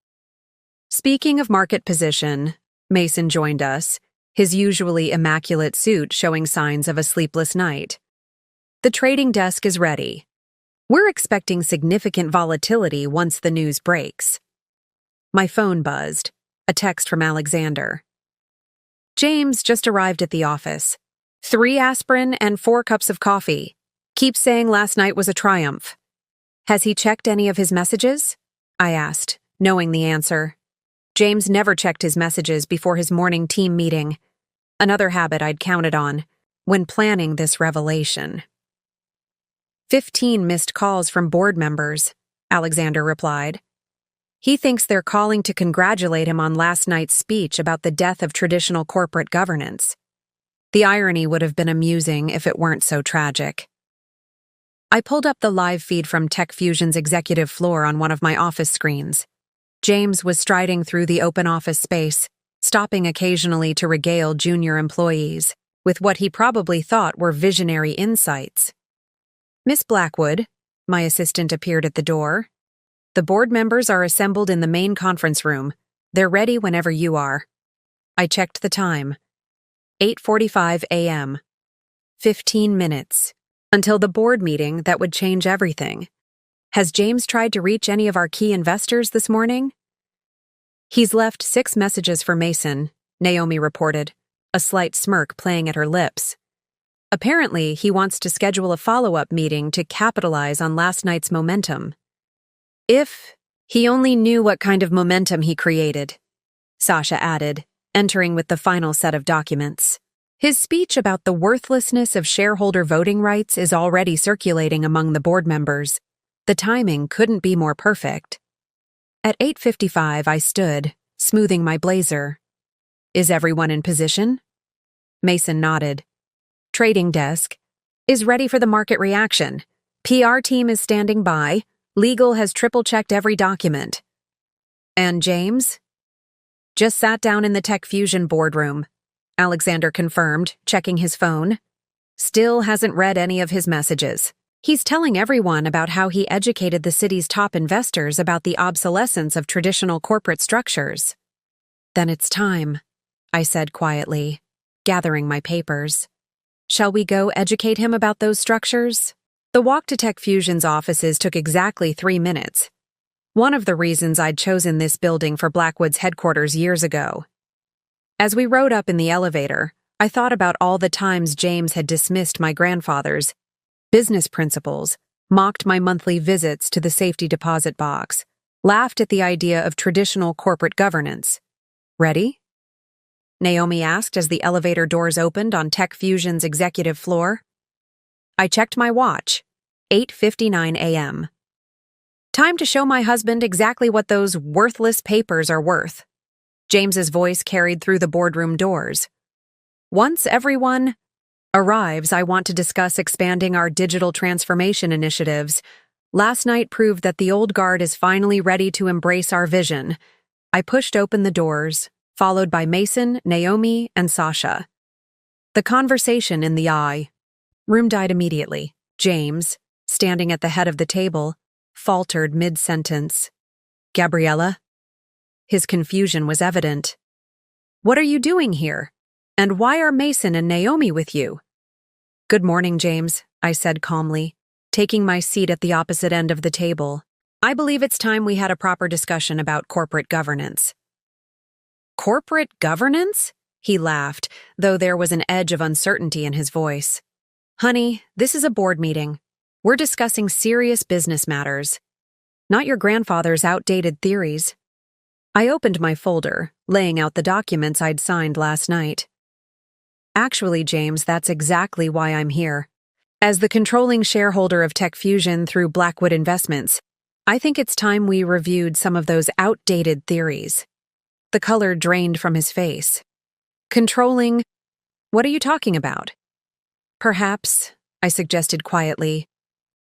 Speaking of market position, Mason joined us, his usually immaculate suit showing signs of a sleepless night. The trading desk is ready. We're expecting significant volatility once the news breaks. My phone buzzed, a text from Alexander. James just arrived at the office. 3 aspirin and 4 cups of coffee. Keeps saying last night was a triumph. Has he checked any of his messages? I asked, knowing the answer. James never checked his messages before his morning team meeting. Another habit I'd counted on when planning this revelation. 15 missed calls from board members, Alexander replied. He thinks they're calling to congratulate him on last night's speech about the death of traditional corporate governance. The irony would have been amusing if it weren't so tragic. I pulled up the live feed from Tech Fusion's executive floor on one of my office screens. James was striding through the open office space, stopping occasionally to regale junior employees with what he probably thought were visionary insights. Miss Blackwood, my assistant appeared at the door. The board members are assembled in the main conference room. They're ready whenever you are. I checked the time. 8:45 a.m. 15 minutes. Until the board meeting that would change everything. Has James tried to reach any of our key investors this morning? He's left 6 messages for Mason, Naomi reported, a slight smirk playing at her lips. Apparently, he wants to schedule a follow-up meeting to capitalize on last night's momentum. If he only knew what kind of momentum he created, Sasha added, entering with the final set of documents. His speech about the worthlessness of shareholder voting rights is already circulating among the board members. The timing couldn't be more perfect. At 8:55, I stood, smoothing my blazer. Is everyone in position? Mason nodded. trading desk, is ready for the market reaction. PR team is standing by. Legal has triple-checked every document. And James? Just sat down in the Tech Fusion boardroom, Alexander confirmed, checking his phone. Still hasn't read any of his messages. He's telling everyone about how he educated the city's top investors about the obsolescence of traditional corporate structures. Then it's time, I said quietly, gathering my papers. Shall we go educate him about those structures? The walk to Tech Fusion's offices took exactly 3 minutes. One of the reasons I'd chosen this building for Blackwood's headquarters years ago. As we rode up in the elevator, I thought about all the times James had dismissed my grandfather's business principles, mocked my monthly visits to the safety deposit box, laughed at the idea of traditional corporate governance. Ready? Naomi asked as the elevator doors opened on Tech Fusion's executive floor. I checked my watch. 8:59 a.m. Time to show my husband exactly what those worthless papers are worth. James's voice carried through the boardroom doors. Once everyone arrives, I want to discuss expanding our digital transformation initiatives. Last night proved that the old guard is finally ready to embrace our vision. I pushed open the doors, followed by Mason, Naomi, and Sasha. The conversation in the room died immediately. James, standing at the head of the table, faltered mid-sentence. Gabriella? His confusion was evident. What are you doing here? And why are Mason and Naomi with you? Good morning, James, I said calmly, taking my seat at the opposite end of the table. I believe it's time we had a proper discussion about corporate governance. Corporate governance? He laughed, though there was an edge of uncertainty in his voice. Honey, this is a board meeting. We're discussing serious business matters, not your grandfather's outdated theories. I opened my folder, laying out the documents I'd signed last night. Actually, James, that's exactly why I'm here. As the controlling shareholder of Tech Fusion through Blackwood Investments, I think it's time we reviewed some of those outdated theories. The color drained from his face. Controlling? What are you talking about? Perhaps, I suggested quietly,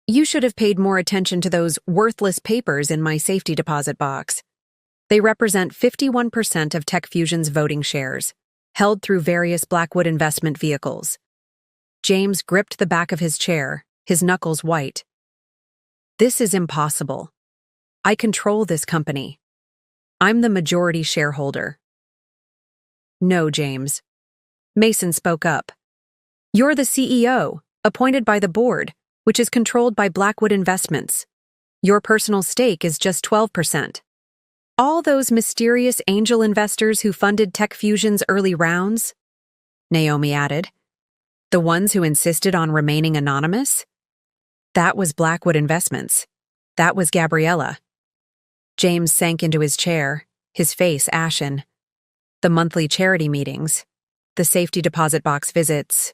you should have paid more attention to those worthless papers in my safety deposit box. They represent 51% of Tech Fusion's voting shares, held through various Blackwood investment vehicles. James gripped the back of his chair, his knuckles white. This is impossible. I control this company. I'm the majority shareholder. No, James. Mason spoke up. You're the CEO, appointed by the board, which is controlled by Blackwood Investments. Your personal stake is just 12%. All those mysterious angel investors who funded Tech Fusion's early rounds? Naomi added. The ones who insisted on remaining anonymous? That was Blackwood Investments. That was Gabriella. James sank into his chair, his face ashen. The monthly charity meetings, the safety deposit box visits,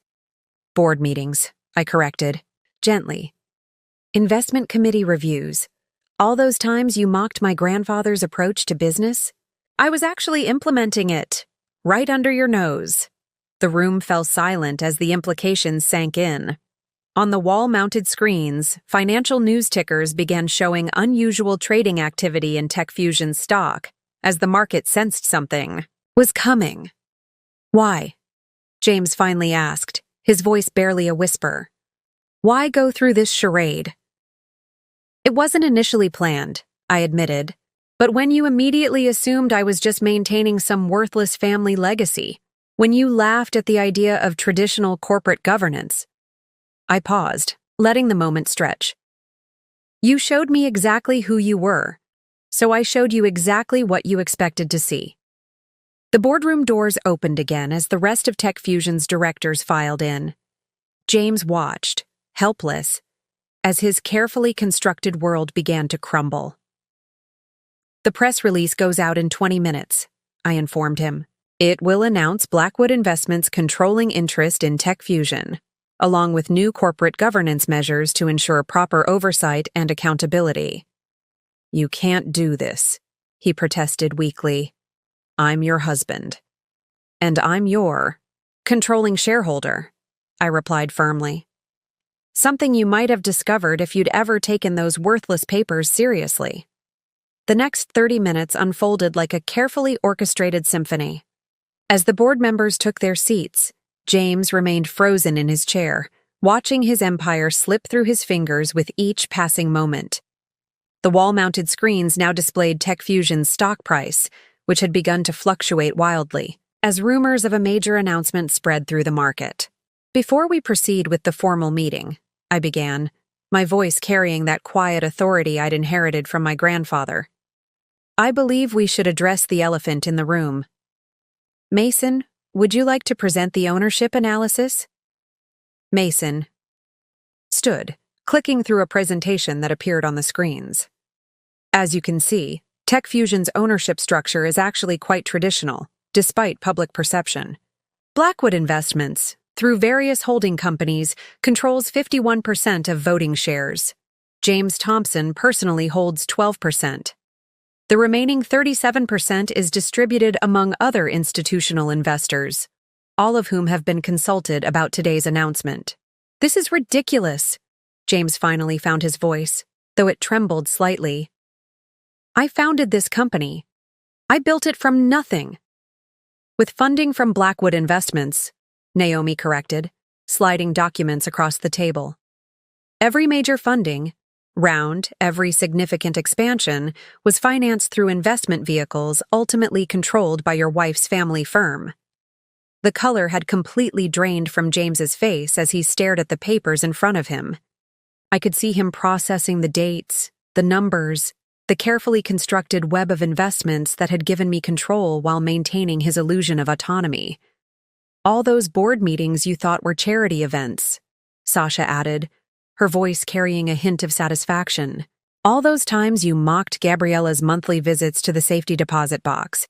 board meetings, I corrected, gently. Investment committee reviews. All those times you mocked my grandfather's approach to business? I was actually implementing it, right under your nose. The room fell silent as the implications sank in. On the wall-mounted screens, financial news tickers began showing unusual trading activity in Tech Fusion's stock, as the market sensed something was coming. Why? James finally asked, his voice barely a whisper. Why go through this charade? It wasn't initially planned, I admitted, but when you immediately assumed I was just maintaining some worthless family legacy, when you laughed at the idea of traditional corporate governance, I paused, letting the moment stretch. You showed me exactly who you were, so I showed you exactly what you expected to see. The boardroom doors opened again as the rest of Tech Fusion's directors filed in. James watched, helpless, as his carefully constructed world began to crumble. The press release goes out in 20 minutes, I informed him. It will announce Blackwood Investments' controlling interest in Tech Fusion, along with new corporate governance measures to ensure proper oversight and accountability. You can't do this, he protested weakly. I'm your husband. And I'm your controlling shareholder. I replied firmly. Something you might have discovered if you'd ever taken those worthless papers seriously. The next 30 minutes unfolded like a carefully orchestrated symphony. As the board members took their seats, James remained frozen in his chair, watching his empire slip through his fingers with each passing moment. The wall-mounted screens now displayed TechFusion's stock price, which had begun to fluctuate wildly, as rumors of a major announcement spread through the market. Before we proceed with the formal meeting, I began, my voice carrying that quiet authority I'd inherited from my grandfather. I believe we should address the elephant in the room. Mason, would you like to present the ownership analysis? Mason stood, clicking through a presentation that appeared on the screens. As you can see, TechFusion's ownership structure is actually quite traditional, despite public perception. Blackwood Investments, through various holding companies, controls 51% of voting shares. James Thompson personally holds 12%. The remaining 37% is distributed among other institutional investors, all of whom have been consulted about today's announcement. This is ridiculous. James finally found his voice, though it trembled slightly. I founded this company. I built it from nothing. With funding from Blackwood Investments, Naomi corrected, sliding documents across the table. Every major funding, every significant expansion, was financed through investment vehicles ultimately controlled by your wife's family firm. The color had completely drained from James's face as he stared at the papers in front of him. I could see him processing the dates, the numbers, the carefully constructed web of investments that had given me control while maintaining his illusion of autonomy. All those board meetings you thought were charity events, Sasha added, her voice carrying a hint of satisfaction. All those times you mocked Gabriella's monthly visits to the safety deposit box.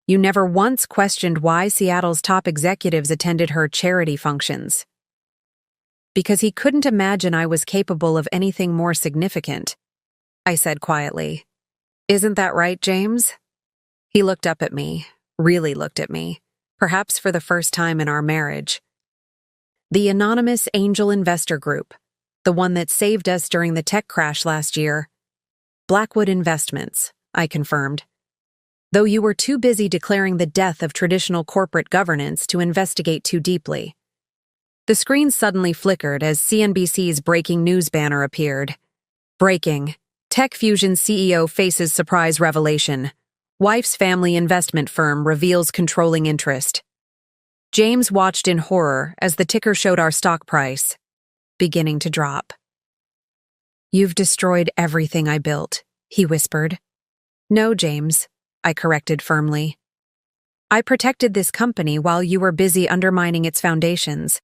You never once questioned why Seattle's top executives attended her charity functions. Because he couldn't imagine I was capable of anything more significant, I said quietly. Isn't that right, James? He looked up at me, really looked at me, perhaps for the first time in our marriage. The anonymous angel investor group, the one that saved us during the tech crash last year. Blackwood Investments, I confirmed. Though you were too busy declaring the death of traditional corporate governance to investigate too deeply. The screen suddenly flickered as CNBC's breaking news banner appeared. Breaking. TechFusion CEO faces surprise revelation. Wife's family investment firm reveals controlling interest. James watched in horror as the ticker showed our stock price, beginning to drop. You've destroyed everything I built, he whispered. No, James, I corrected firmly. I protected this company while you were busy undermining its foundations.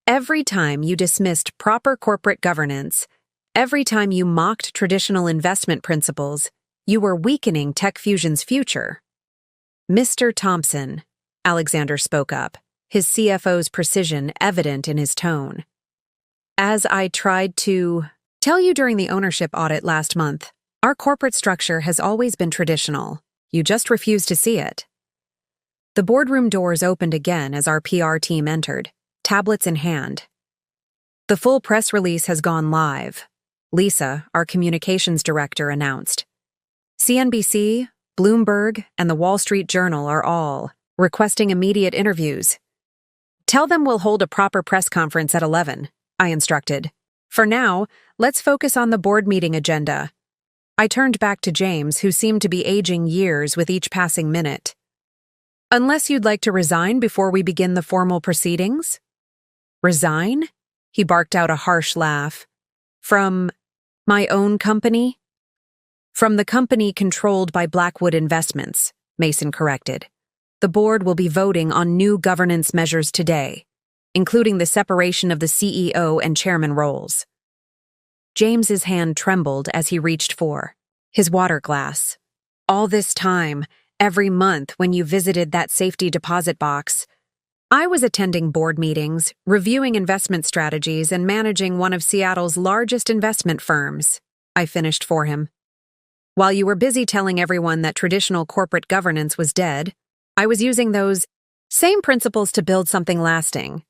Every time you dismissed proper corporate governance, every time you mocked traditional investment principles, you were weakening TechFusion's future. Mr. Thompson, Alexander spoke up, his CFO's precision evident in his tone. As I tried to tell you during the ownership audit last month, our corporate structure has always been traditional. You just refuse to see it. The boardroom doors opened again as our PR team entered, tablets in hand. The full press release has gone live, Lisa, our communications director, announced. CNBC, Bloomberg, and the Wall Street Journal are all requesting immediate interviews. Tell them we'll hold a proper press conference at 11, I instructed. For now, let's focus on the board meeting agenda. I turned back to James, who seemed to be aging years with each passing minute. Unless you'd like to resign before we begin the formal proceedings? Resign? He barked out a harsh laugh. From my own company? From the company controlled by Blackwood Investments, Mason corrected. The board will be voting on new governance measures today, including the separation of the CEO and chairman roles. James's hand trembled as he reached for his water glass. All this time, every month when you visited that safety deposit box, I was attending board meetings, reviewing investment strategies, and managing one of Seattle's largest investment firms, I finished for him. While you were busy telling everyone that traditional corporate governance was dead, I was using those same principles to build something lasting.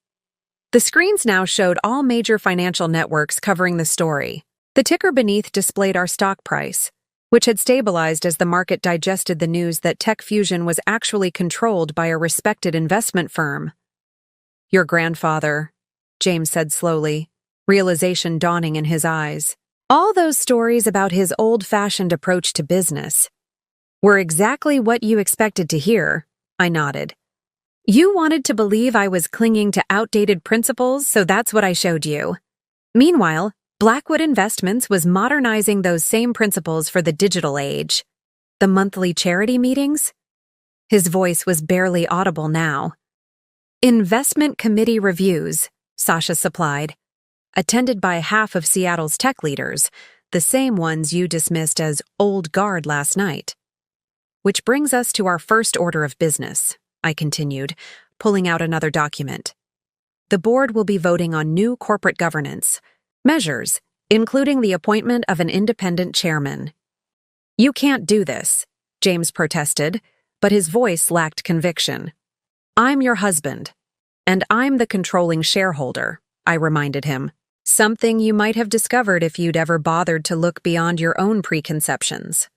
The screens now showed all major financial networks covering the story. The ticker beneath displayed our stock price, which had stabilized as the market digested the news that Tech Fusion was actually controlled by a respected investment firm. "Your grandfather," James said slowly, realization dawning in his eyes. "All those stories about his old-fashioned approach to business were exactly what you expected to hear," I nodded. "You wanted to believe I was clinging to outdated principles, so that's what I showed you." Meanwhile, Blackwood Investments was modernizing those same principles for the digital age. The monthly charity meetings? His voice was barely audible now. "Investment committee reviews," Sasha supplied, attended by half of Seattle's tech leaders, the same ones you dismissed as old guard last night. "Which brings us to our first order of business," I continued, pulling out another document. "The board will be voting on new corporate governance measures, including the appointment of an independent chairman." "You can't do this," James protested, but his voice lacked conviction. "I'm your husband, and I'm the controlling shareholder," I reminded him. "Something you might have discovered if you'd ever bothered to look beyond your own preconceptions."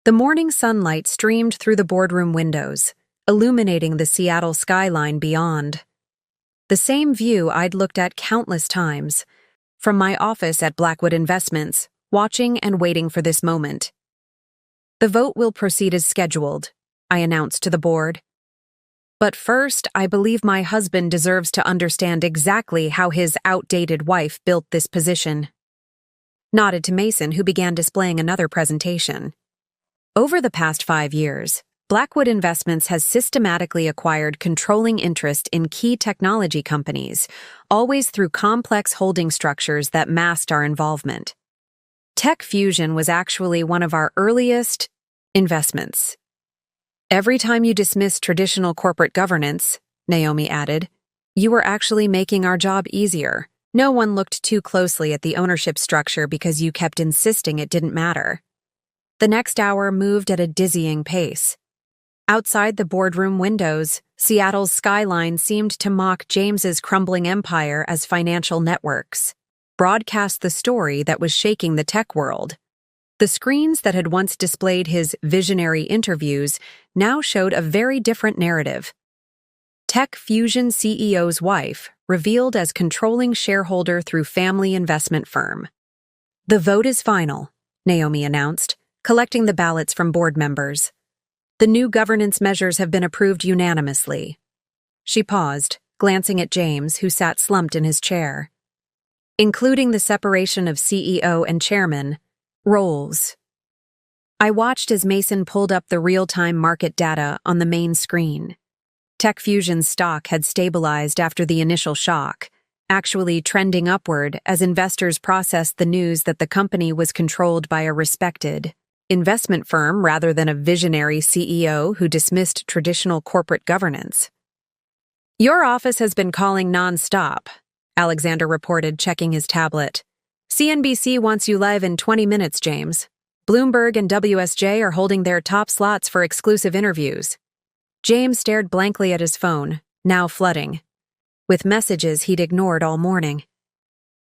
The morning sunlight streamed through the boardroom windows, illuminating the Seattle skyline beyond. The same view I'd looked at countless times, from my office at Blackwood Investments, watching and waiting for this moment. "The vote will proceed as scheduled," I announced to the board. "But first, I believe my husband deserves to understand exactly how his outdated wife built this position." Nodded to Mason, who began displaying another presentation. Over the past 5 years, Blackwood Investments has systematically acquired controlling interest in key technology companies, always through complex holding structures that masked our involvement. Tech Fusion was actually one of our earliest investments. "Every time you dismissed traditional corporate governance," Naomi added, "you were actually making our job easier. No one looked too closely at the ownership structure because you kept insisting it didn't matter." The next hour moved at a dizzying pace. Outside the boardroom windows, Seattle's skyline seemed to mock James's crumbling empire as financial networks broadcast the story that was shaking the tech world. The screens that had once displayed his visionary interviews now showed a very different narrative. Tech Fusion CEO's wife, revealed as controlling shareholder through family investment firm. "The vote is final," Naomi announced, collecting the ballots from board members. "The new governance measures have been approved unanimously." She paused, glancing at James, who sat slumped in his chair. "Including the separation of CEO and chairman roles." I watched as Mason pulled up the real-time market data on the main screen. Tech Fusion's stock had stabilized after the initial shock, actually trending upward as investors processed the news that the company was controlled by a respected investment firm rather than a visionary CEO who dismissed traditional corporate governance. "Your office has been calling non-stop," Alexander reported, checking his tablet. "CNBC wants you live in 20 minutes, James. Bloomberg and WSJ are holding their top slots for exclusive interviews." James stared blankly at his phone, now flooding, with messages he'd ignored all morning.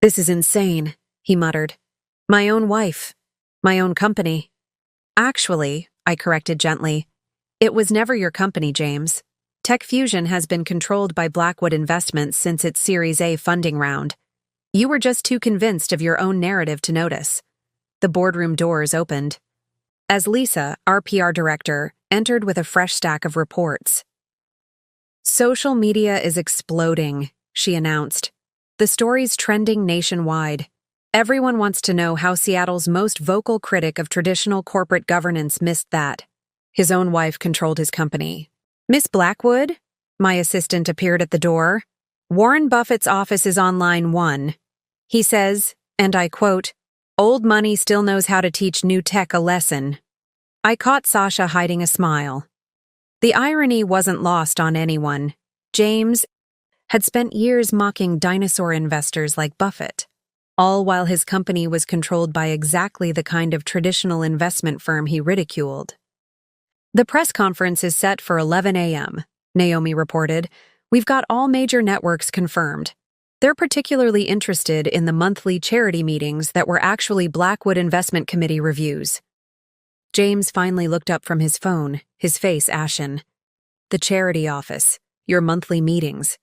"This is insane," he muttered. "My own wife. My own company." "Actually," I corrected gently, "it was never your company, James. Tech Fusion has been controlled by Blackwood Investments since its Series A funding round. You were just too convinced of your own narrative to notice." The boardroom doors opened. As Lisa, our PR director, entered with a fresh stack of reports. "Social media is exploding," she announced. "The story's trending nationwide. Everyone wants to know how Seattle's most vocal critic of traditional corporate governance missed that. His own wife controlled his company." "Miss Blackwood?" My assistant appeared at the door. "Warren Buffett's office is on line 1. He says, and I quote, 'Old money still knows how to teach new tech a lesson.'" I caught Sasha hiding a smile. The irony wasn't lost on anyone. James had spent years mocking dinosaur investors like Buffett, all while his company was controlled by exactly the kind of traditional investment firm he ridiculed. "The press conference is set for 11 a.m., Naomi reported, We've got all major networks confirmed. They're particularly interested in the monthly charity meetings that were actually Blackwood Investment Committee reviews. James finally looked up from his phone, his face ashen. The charity office, your monthly meetings,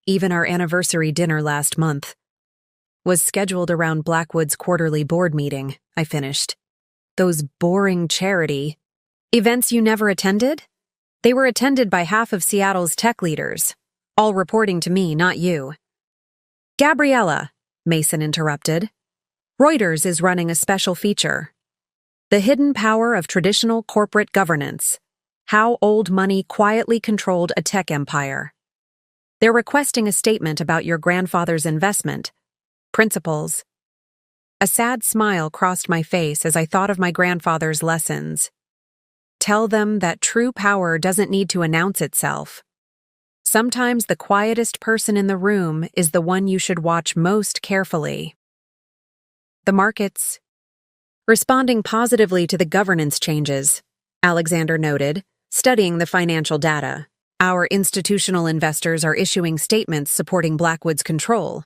even our anniversary dinner last month, was scheduled around Blackwood's quarterly board meeting, I finished. Those boring charity events you never attended? They were attended by half of Seattle's tech leaders, all reporting to me, not you. Gabriella, Mason interrupted. Reuters is running a special feature. The Hidden Power of Traditional Corporate Governance. How Old Money Quietly Controlled a Tech Empire. They're requesting a statement about your grandfather's investment, principles. A sad smile crossed my face as I thought of my grandfather's lessons. Tell them that true power doesn't need to announce itself. Sometimes the quietest person in the room is the one you should watch most carefully. The markets. Responding positively to the governance changes, Alexander noted, studying the financial data. Our institutional investors are issuing statements supporting Blackwood's control.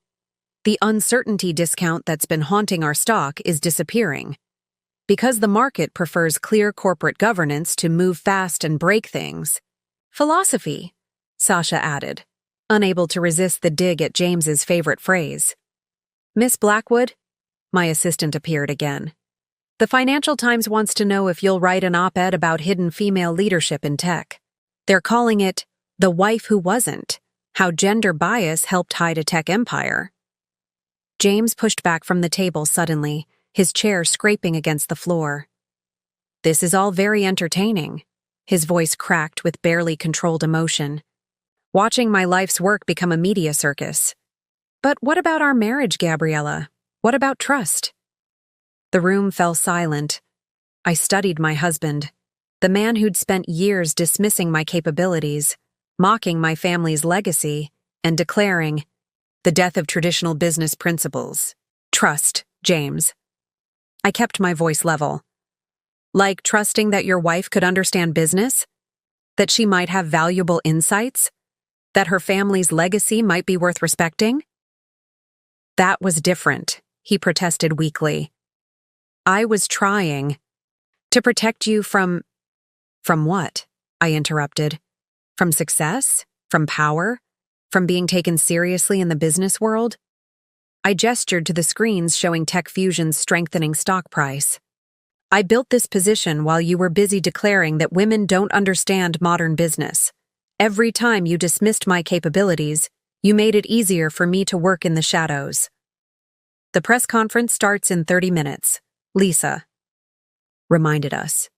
The uncertainty discount that's been haunting our stock is disappearing. Because the market prefers clear corporate governance to move fast and break things. Philosophy, Sasha added, unable to resist the dig at James's favorite phrase. Miss Blackwood? My assistant appeared again. The Financial Times wants to know if you'll write an op-ed about hidden female leadership in tech. They're calling it The Wife Who Wasn't, How Gender Bias Helped Hide a Tech Empire. James pushed back from the table suddenly, his chair scraping against the floor. This is all very entertaining. His voice cracked with barely controlled emotion. Watching my life's work become a media circus. But what about our marriage, Gabriella? What about trust? The room fell silent. I studied my husband, the man who'd spent years dismissing my capabilities, mocking my family's legacy, and declaring, the death of traditional business principles. Trust, James. I kept my voice level. Like trusting that your wife could understand business? That she might have valuable insights? That her family's legacy might be worth respecting? That was different, he protested weakly. I was trying to protect you from what? I interrupted. From success? From power? From being taken seriously in the business world? I gestured to the screens showing Tech Fusion's strengthening stock price. I built this position while you were busy declaring that women don't understand modern business. Every time you dismissed my capabilities, you made it easier for me to work in the shadows. The press conference starts in 30 minutes. Lisa reminded us.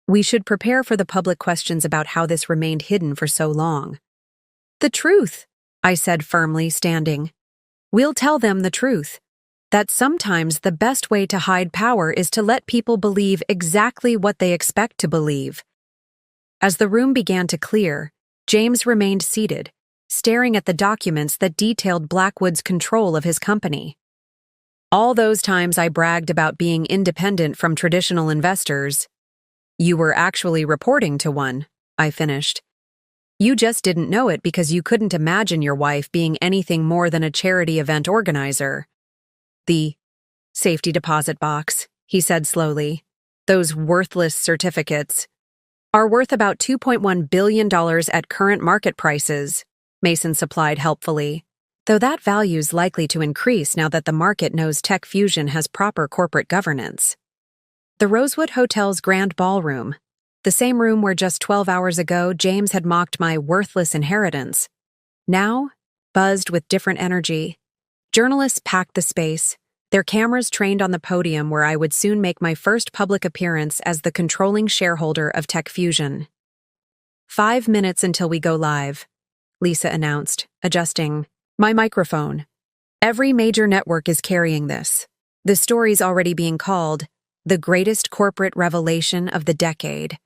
We should prepare for the public questions about how this remained hidden for so long. The truth, I said firmly, standing. We'll tell them the truth. That sometimes the best way to hide power is to let people believe exactly what they expect to believe. As the room began to clear, James remained seated, staring at the documents that detailed Blackwood's control of his company. All those times I bragged about being independent from traditional investors. You were actually reporting to one, I finished. You just didn't know it because you couldn't imagine your wife being anything more than a charity event organizer. The safety deposit box, he said slowly. Those worthless certificates are worth about $2.1 billion at current market prices, Mason supplied helpfully, though that value's likely to increase now that the market knows Tech Fusion has proper corporate governance. The Rosewood Hotel's grand ballroom, the same room where just 12 hours ago James had mocked my worthless inheritance, now buzzed with different energy. Journalists packed the space, their cameras trained on the podium where I would soon make my first public appearance as the controlling shareholder of Tech Fusion. 5 minutes until we go live, Lisa announced, adjusting my microphone. Every major network is carrying this. The story's already being called the greatest corporate revelation of the decade.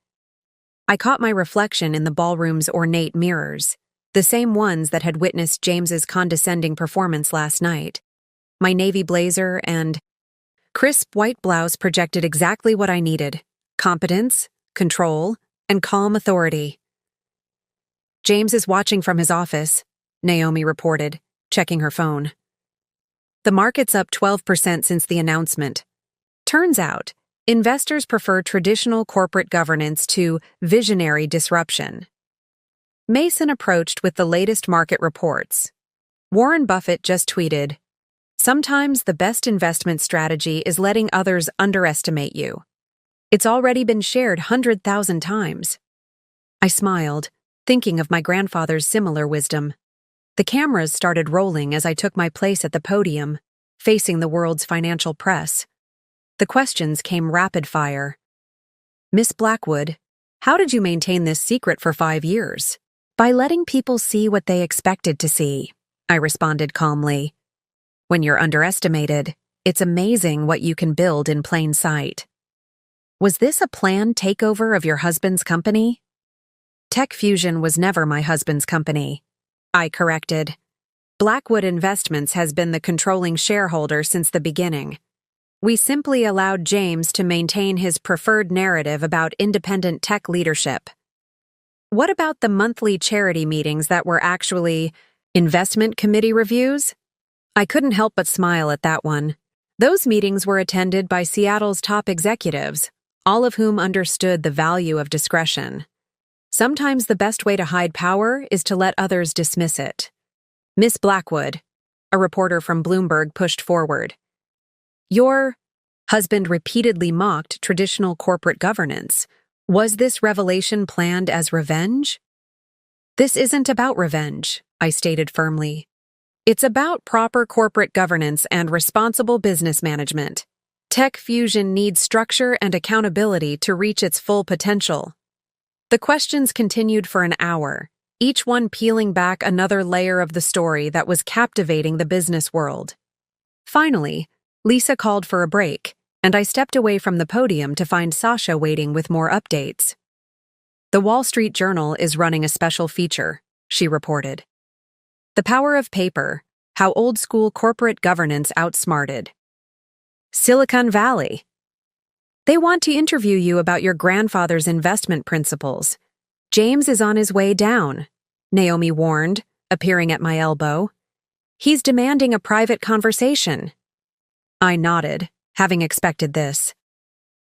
I caught my reflection in the ballroom's ornate mirrors, the same ones that had witnessed James's condescending performance last night. My navy blazer and crisp white blouse projected exactly what I needed: competence, control, and calm authority. James is watching from his office, Naomi reported, checking her phone. The market's up 12% since the announcement. Turns out, investors prefer traditional corporate governance to visionary disruption. Mason approached with the latest market reports. Warren Buffett just tweeted, "Sometimes the best investment strategy is letting others underestimate you." It's already been shared 100,000 times. I smiled, thinking of my grandfather's similar wisdom. The cameras started rolling as I took my place at the podium, facing the world's financial press. The questions came rapid fire. "Miss Blackwood, how did you maintain this secret for 5 years?" "By letting people see what they expected to see," I responded calmly. "When you're underestimated, it's amazing what you can build in plain sight." "Was this a planned takeover of your husband's company?" "Tech Fusion was never my husband's company," I corrected. "Blackwood Investments has been the controlling shareholder since the beginning. We simply allowed James to maintain his preferred narrative about independent tech leadership." "What about the monthly charity meetings that were actually investment committee reviews?" I couldn't help but smile at that one. Those meetings were attended by Seattle's top executives, all of whom understood the value of discretion. Sometimes the best way to hide power is to let others dismiss it. "Miss Blackwood," a reporter from Bloomberg pushed forward. "Your husband repeatedly mocked traditional corporate governance. Was this revelation planned as revenge?" "This isn't about revenge," I stated firmly. "It's about proper corporate governance and responsible business management. Tech Fusion needs structure and accountability to reach its full potential." The questions continued for an hour, each one peeling back another layer of the story that was captivating the business world. Finally, Lisa called for a break, and I stepped away from the podium to find Sasha waiting with more updates. "The Wall Street Journal is running a special feature," she reported. "The Power of Paper: How Old-School Corporate Governance Outsmarted Silicon Valley. They want to interview you about your grandfather's investment principles. James is on his way down," Naomi warned, appearing at my elbow. "He's demanding a private conversation." I nodded, having expected this.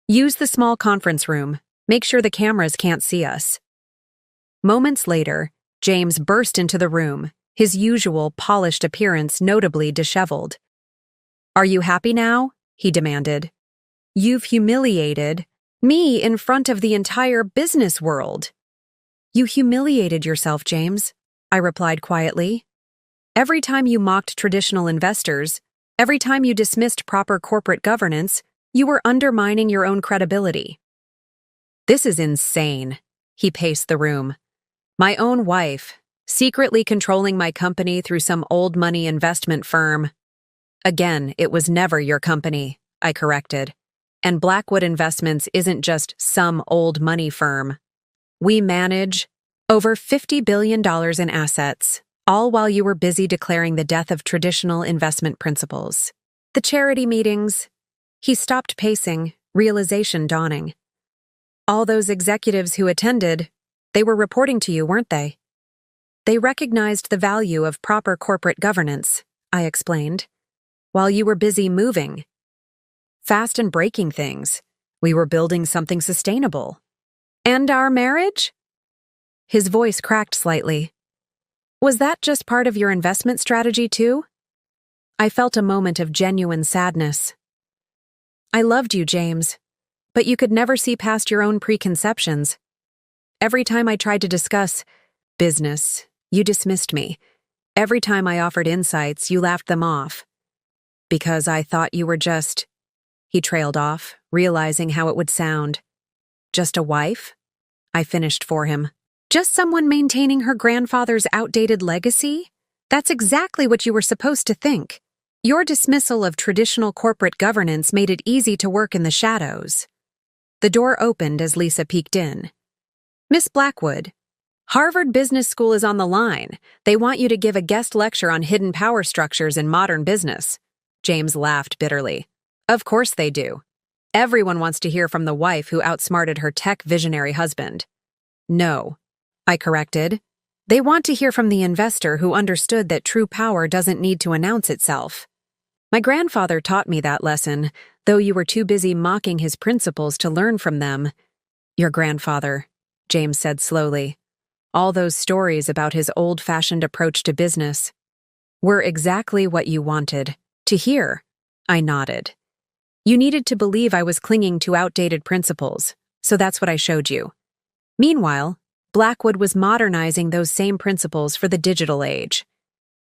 "Use the small conference room. Make sure the cameras can't see us." Moments later, James burst into the room, his usual polished appearance notably disheveled. "Are you happy now?" he demanded. "You've humiliated me in front of the entire business world." "You humiliated yourself, James," I replied quietly. "Every time you mocked traditional investors, every time you dismissed proper corporate governance, you were undermining your own credibility." "This is insane," he paced the room. "My own wife, secretly controlling my company through some old money investment firm." "Again, it was never your company," I corrected. "And Blackwood Investments isn't just some old money firm. We manage over $50 billion in assets, all while you were busy declaring the death of traditional investment principles." "The charity meetings." He stopped pacing, realization dawning. "All those executives who attended, they were reporting to you, weren't they?" "They recognized the value of proper corporate governance," I explained, "while you were busy moving fast and breaking things. We were building something sustainable." "And our marriage?" His voice cracked slightly. "Was that just part of your investment strategy too?" I felt a moment of genuine sadness. "I loved you, James, but you could never see past your own preconceptions. Every time I tried to discuss business, you dismissed me. Every time I offered insights, you laughed them off. Because I thought you were just..." He trailed off, realizing how it would sound. "Just a wife?" I finished for him. "Just someone maintaining her grandfather's outdated legacy? That's exactly what you were supposed to think. Your dismissal of traditional corporate governance made it easy to work in the shadows." The door opened as Lisa peeked in. "Miss Blackwood, Harvard Business School is on the line. They want you to give a guest lecture on hidden power structures in modern business." James laughed bitterly. "Of course they do. Everyone wants to hear from the wife who outsmarted her tech visionary husband." "No," I corrected. They want to hear from the investor who understood that true power doesn't need to announce itself. My grandfather taught me that lesson, though you were too busy mocking his principles to learn from them. Your grandfather, James said slowly. All those stories about his old-fashioned approach to business were exactly what you wanted to hear. I nodded. You needed to believe I was clinging to outdated principles, so that's what I showed you. Meanwhile, Blackwood was modernizing those same principles for the digital age.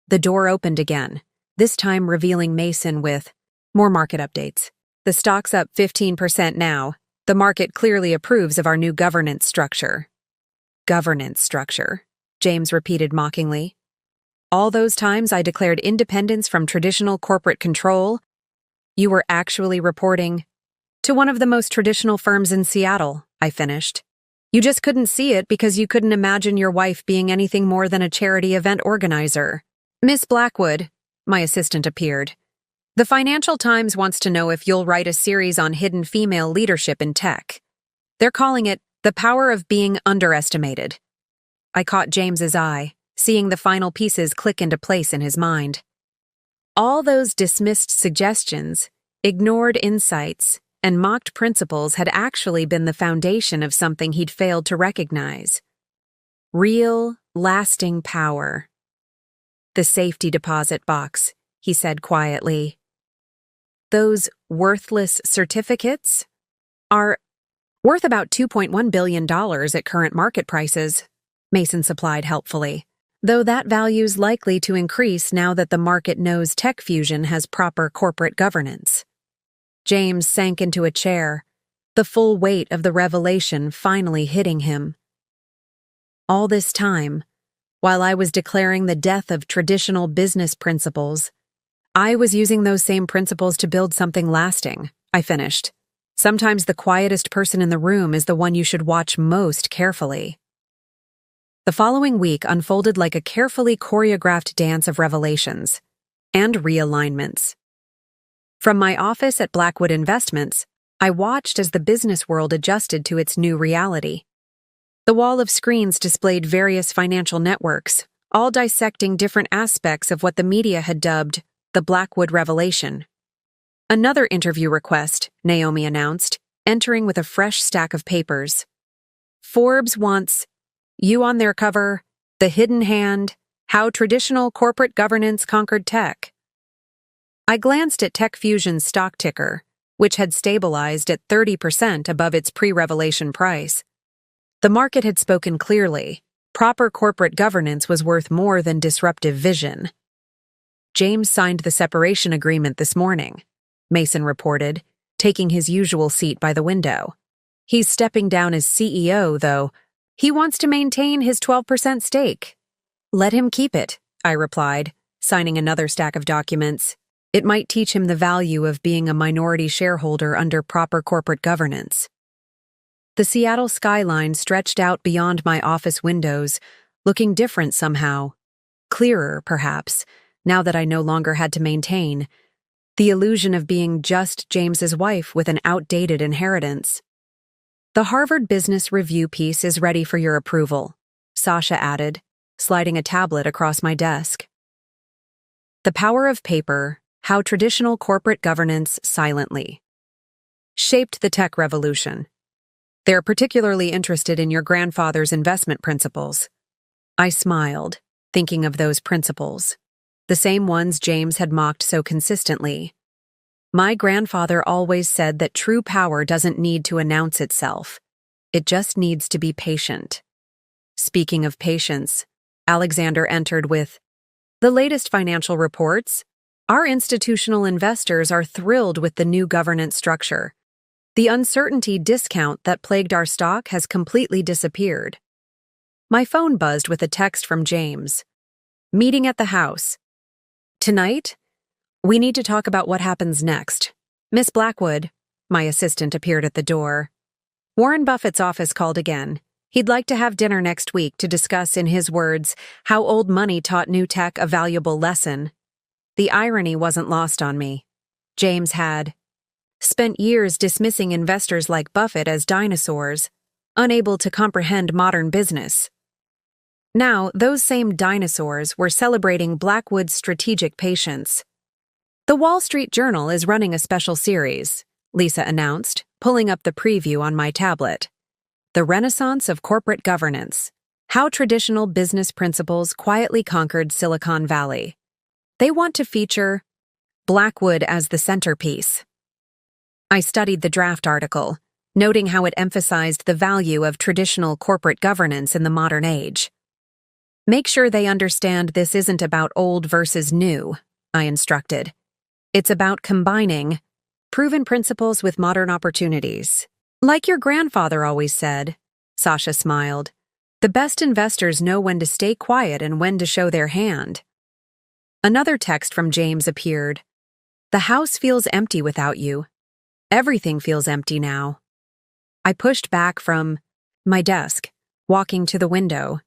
The door opened again, this time revealing Mason with more market updates. The stock's up 15% now. The market clearly approves of our new governance structure. Governance structure, James repeated mockingly. All those times I declared independence from traditional corporate control, you were actually reporting to one of the most traditional firms in Seattle, I finished. You just couldn't see it because you couldn't imagine your wife being anything more than a charity event organizer. Miss Blackwood, my assistant appeared. The Financial Times wants to know if you'll write a series on hidden female leadership in tech. They're calling it The Power of Being Underestimated. I caught James's eye, seeing the final pieces click into place in his mind. All those dismissed suggestions, ignored insights, and mocked principles had actually been the foundation of something he'd failed to recognize. Real, lasting power. The safety deposit box, he said quietly. Those worthless certificates are worth about $2.1 billion at current market prices, Mason supplied helpfully, though that value's likely to increase now that the market knows TechFusion has proper corporate governance. James sank into a chair, the full weight of the revelation finally hitting him. All this time, while I was declaring the death of traditional business principles, I was using those same principles to build something lasting, I finished. Sometimes the quietest person in the room is the one you should watch most carefully. The following week unfolded like a carefully choreographed dance of revelations and realignments. From my office at Blackwood Investments, I watched as the business world adjusted to its new reality. The wall of screens displayed various financial networks, all dissecting different aspects of what the media had dubbed the Blackwood Revelation. Another interview request, Naomi announced, entering with a fresh stack of papers. Forbes wants you on their cover, The Hidden Hand, How Traditional Corporate Governance Conquered Tech. I glanced at TechFusion's stock ticker, which had stabilized at 30% above its pre-revelation price. The market had spoken clearly. Proper corporate governance was worth more than disruptive vision. James signed the separation agreement this morning, Mason reported, taking his usual seat by the window. He's stepping down as CEO, though. He wants to maintain his 12% stake. Let him keep it, I replied, signing another stack of documents. It might teach him the value of being a minority shareholder under proper corporate governance. The Seattle skyline stretched out beyond my office windows, looking different somehow. Clearer, perhaps, now that I no longer had to maintain the illusion of being just James's wife with an outdated inheritance. The Harvard Business Review piece is ready for your approval, Sasha added, sliding a tablet across my desk. The Power of Paper, How Traditional Corporate Governance Silently Shaped the Tech Revolution. They're particularly interested in your grandfather's investment principles. I smiled, thinking of those principles, the same ones James had mocked so consistently. My grandfather always said that true power doesn't need to announce itself. It just needs to be patient. Speaking of patience, Alexander entered with, the latest financial reports. Our institutional investors are thrilled with the new governance structure. The uncertainty discount that plagued our stock has completely disappeared. My phone buzzed with a text from James. Meeting at the house. Tonight? We need to talk about what happens next. Miss Blackwood, my assistant appeared at the door. Warren Buffett's office called again. He'd like to have dinner next week to discuss, in his words, how old money taught new tech a valuable lesson. The irony wasn't lost on me. James had spent years dismissing investors like Buffett as dinosaurs, unable to comprehend modern business. Now, those same dinosaurs were celebrating Blackwood's strategic patience. The Wall Street Journal is running a special series, Lisa announced, pulling up the preview on my tablet. The Renaissance of Corporate Governance: How Traditional Business Principles Quietly Conquered Silicon Valley. They want to feature Blackwood as the centerpiece. I studied the draft article, noting how it emphasized the value of traditional corporate governance in the modern age. Make sure they understand this isn't about old versus new, I instructed. It's about combining proven principles with modern opportunities. Like your grandfather always said, Sasha smiled. The best investors know when to stay quiet and when to show their hand. Another text from James appeared. The house feels empty without you. Everything feels empty now. I pushed back from my desk, walking to the window.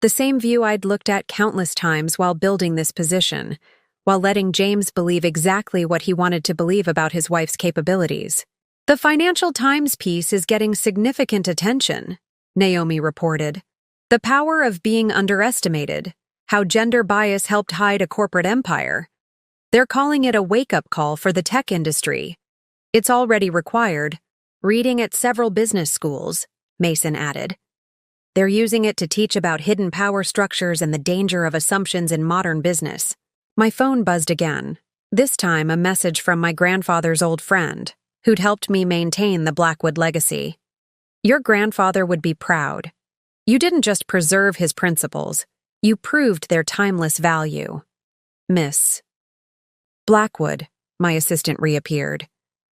The same view I'd looked at countless times while building this position, while letting James believe exactly what he wanted to believe about his wife's capabilities. The Financial Times piece is getting significant attention, Naomi reported. The power of being underestimated, how gender bias helped hide a corporate empire. They're calling it a wake-up call for the tech industry. It's already required reading at several business schools, Mason added. They're using it to teach about hidden power structures and the danger of assumptions in modern business. My phone buzzed again, this time a message from my grandfather's old friend, who'd helped me maintain the Blackwood legacy. Your grandfather would be proud. You didn't just preserve his principles, you proved their timeless value. Miss Blackwood, my assistant reappeared.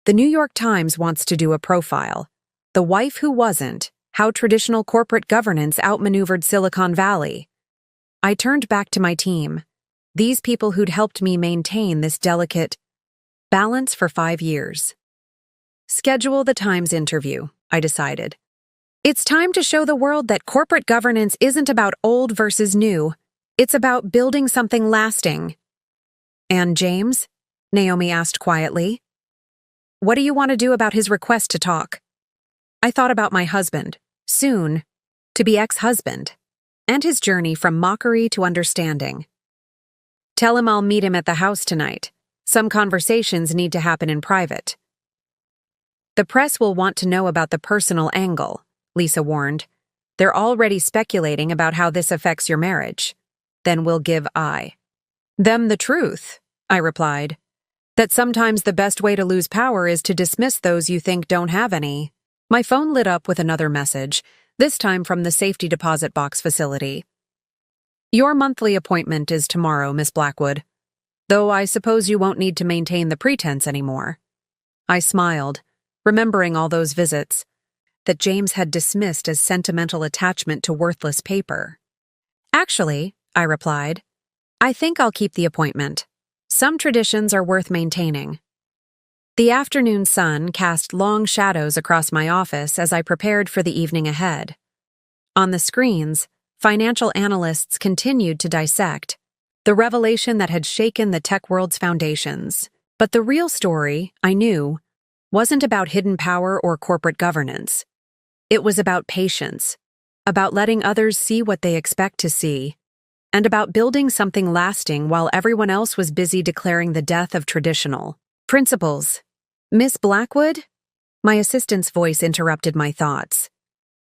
The New York Times wants to do a profile. The wife who wasn't, how traditional corporate governance outmaneuvered Silicon Valley. I turned back to my team. These people who'd helped me maintain this delicate balance for 5 years. Schedule the Times interview, I decided. It's time to show the world that corporate governance isn't about old versus new. It's about building something lasting. And James? Naomi asked quietly. What do you want to do about his request to talk? I thought about my husband, soon to be ex-husband, and his journey from mockery to understanding. Tell him I'll meet him at the house tonight. Some conversations need to happen in private. The press will want to know about the personal angle, Lisa warned. They're already speculating about how this affects your marriage. Then we'll give them the truth, I replied. That sometimes the best way to lose power is to dismiss those you think don't have any. My phone lit up with another message, this time from the safety deposit box facility. Your monthly appointment is tomorrow, Miss Blackwood. Though I suppose you won't need to maintain the pretense anymore. I smiled, remembering all those visits that James had dismissed as sentimental attachment to worthless paper. Actually, I replied, I think I'll keep the appointment. Some traditions are worth maintaining. The afternoon sun cast long shadows across my office as I prepared for the evening ahead. On the screens, financial analysts continued to dissect the revelation that had shaken the tech world's foundations. But the real story, I knew, wasn't about hidden power or corporate governance. It was about patience, about letting others see what they expect to see, and about building something lasting while everyone else was busy declaring the death of traditional principles. Miss Blackwood? My assistant's voice interrupted my thoughts.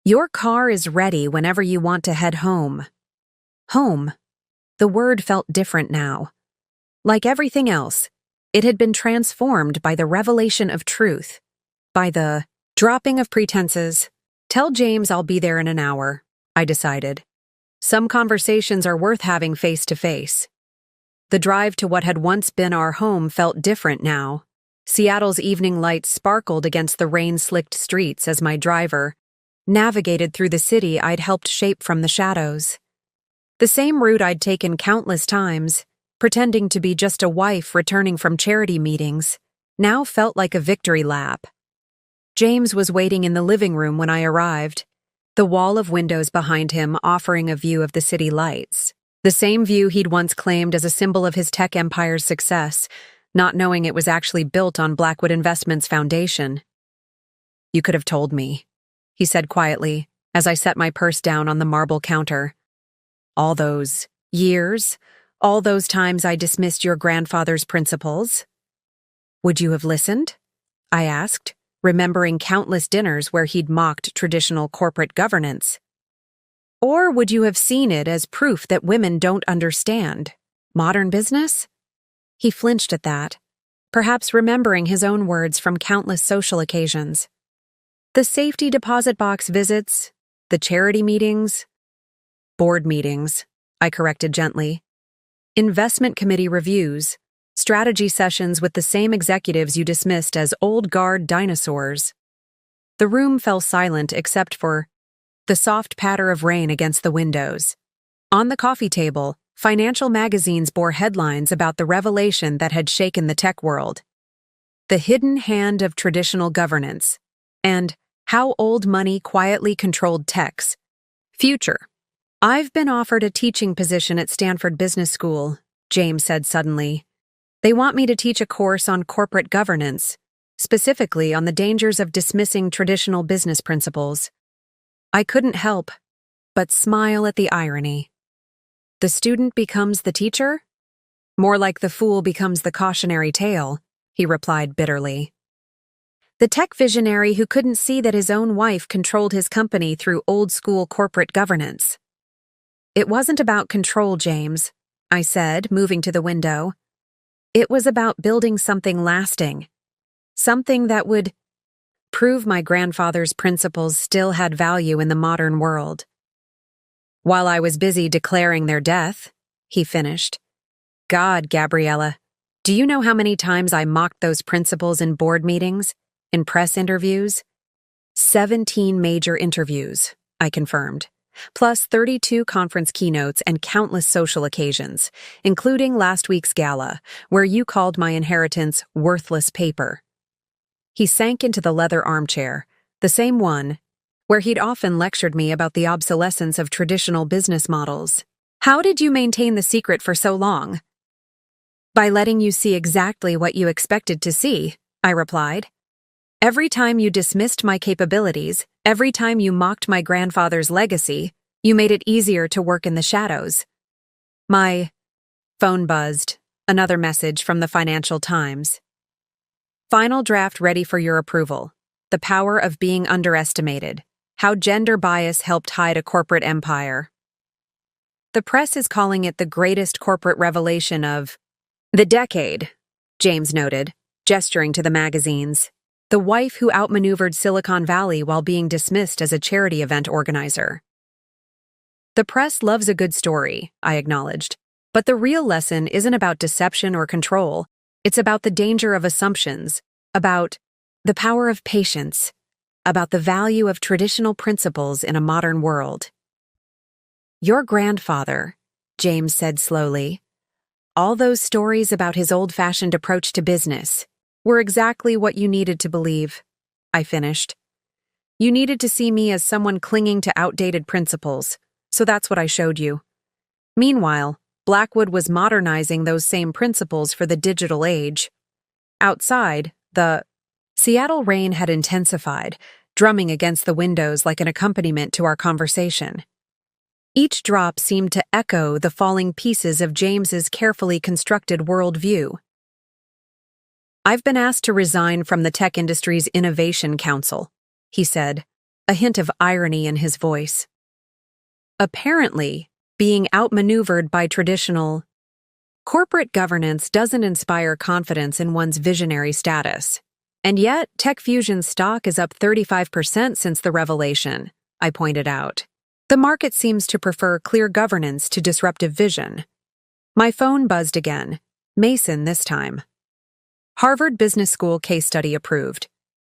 Your car is ready whenever you want to head home. Home. The word felt different now. Like everything else, it had been transformed by the revelation of truth, by the dropping of pretenses. Tell James I'll be there in an hour, I decided. Some conversations are worth having face to face. The drive to what had once been our home felt different now. Seattle's evening lights sparkled against the rain-slicked streets as my driver navigated through the city I'd helped shape from the shadows. The same route I'd taken countless times, pretending to be just a wife returning from charity meetings, now felt like a victory lap. James was waiting in the living room when I arrived, the wall of windows behind him offering a view of the city lights. The same view he'd once claimed as a symbol of his tech empire's success, not knowing it was actually built on Blackwood Investments' foundation. You could have told me, he said quietly, as I set my purse down on the marble counter. All those years, all those times I dismissed your grandfather's principles. Would you have listened? I asked, remembering countless dinners where he'd mocked traditional corporate governance. Or would you have seen it as proof that women don't understand modern business? He flinched at that, perhaps remembering his own words from countless social occasions. The safety deposit box visits, the charity meetings, board meetings, I corrected gently, investment committee reviews, strategy sessions with the same executives you dismissed as old guard dinosaurs. The room fell silent except for the soft patter of rain against the windows. On the coffee table, financial magazines bore headlines about the revelation that had shaken the tech world. The hidden hand of traditional governance, and how old money quietly controlled tech's future. I've been offered a teaching position at Stanford Business School, James said suddenly. They want me to teach a course on corporate governance, specifically on the dangers of dismissing traditional business principles. I couldn't help but smile at the irony. The student becomes the teacher? More like the fool becomes the cautionary tale, he replied bitterly. The tech visionary who couldn't see that his own wife controlled his company through old-school corporate governance. It wasn't about control, James, I said, moving to the window. It was about building something lasting. Something that would prove my grandfather's principles still had value in the modern world. While I was busy declaring their death, he finished. God, Gabriella, do you know how many times I mocked those principles in board meetings, in press interviews? 17 major interviews, I confirmed, plus 32 conference keynotes and countless social occasions, including last week's gala, where you called my inheritance worthless paper. He sank into the leather armchair, the same one where he'd often lectured me about the obsolescence of traditional business models. How did you maintain the secret for so long? By letting you see exactly what you expected to see, I replied. Every time you dismissed my capabilities, every time you mocked my grandfather's legacy, you made it easier to work in the shadows. My phone buzzed, another message from the Financial Times. Final draft ready for your approval. The power of being underestimated. How gender bias helped hide a corporate empire. The press is calling it the greatest corporate revelation of the decade, James noted, gesturing to the magazines. The wife who outmaneuvered Silicon Valley while being dismissed as a charity event organizer. The press loves a good story, I acknowledged, but the real lesson isn't about deception or control. It's about the danger of assumptions, about the power of patience, about the value of traditional principles in a modern world. Your grandfather, James said slowly, all those stories about his old-fashioned approach to business were exactly what you needed to believe, I finished. You needed to see me as someone clinging to outdated principles, so that's what I showed you. Meanwhile, Blackwood was modernizing those same principles for the digital age. Outside, the Seattle rain had intensified, drumming against the windows like an accompaniment to our conversation. Each drop seemed to echo the falling pieces of James's carefully constructed worldview. I've been asked to resign from the tech industry's Innovation Council, he said, a hint of irony in his voice. Apparently, being outmaneuvered by traditional corporate governance doesn't inspire confidence in one's visionary status. And yet, Tech Fusion's stock is up 35% since the revelation, I pointed out. The market seems to prefer clear governance to disruptive vision. My phone buzzed again, Mason this time. Harvard Business School case study approved.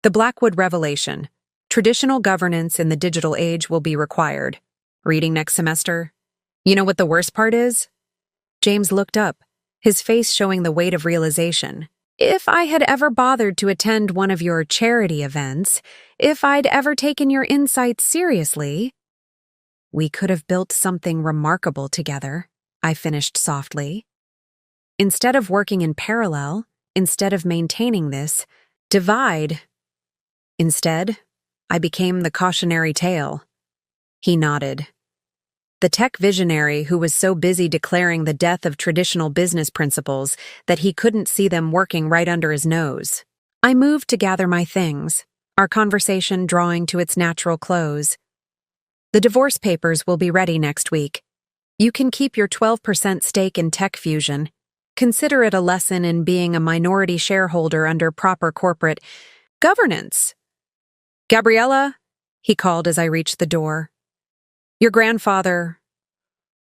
The Blackwood revelation. Traditional governance in the digital age will be required. Reading next semester. You know what the worst part is? James looked up, his face showing the weight of realization. If I had ever bothered to attend one of your charity events, if I'd ever taken your insights seriously, we could have built something remarkable together, I finished softly. Instead of working in parallel, instead of maintaining this divide, instead, I became the cautionary tale. He nodded. the tech visionary who was so busy declaring the death of traditional business principles that he couldn't see them working right under his nose. I moved to gather my things, our conversation drawing to its natural close. The divorce papers will be ready next week. You can keep your 12% stake in Tech Fusion. Consider it a lesson in being a minority shareholder under proper corporate governance. Gabriella, he called as I reached the door. Your grandfather.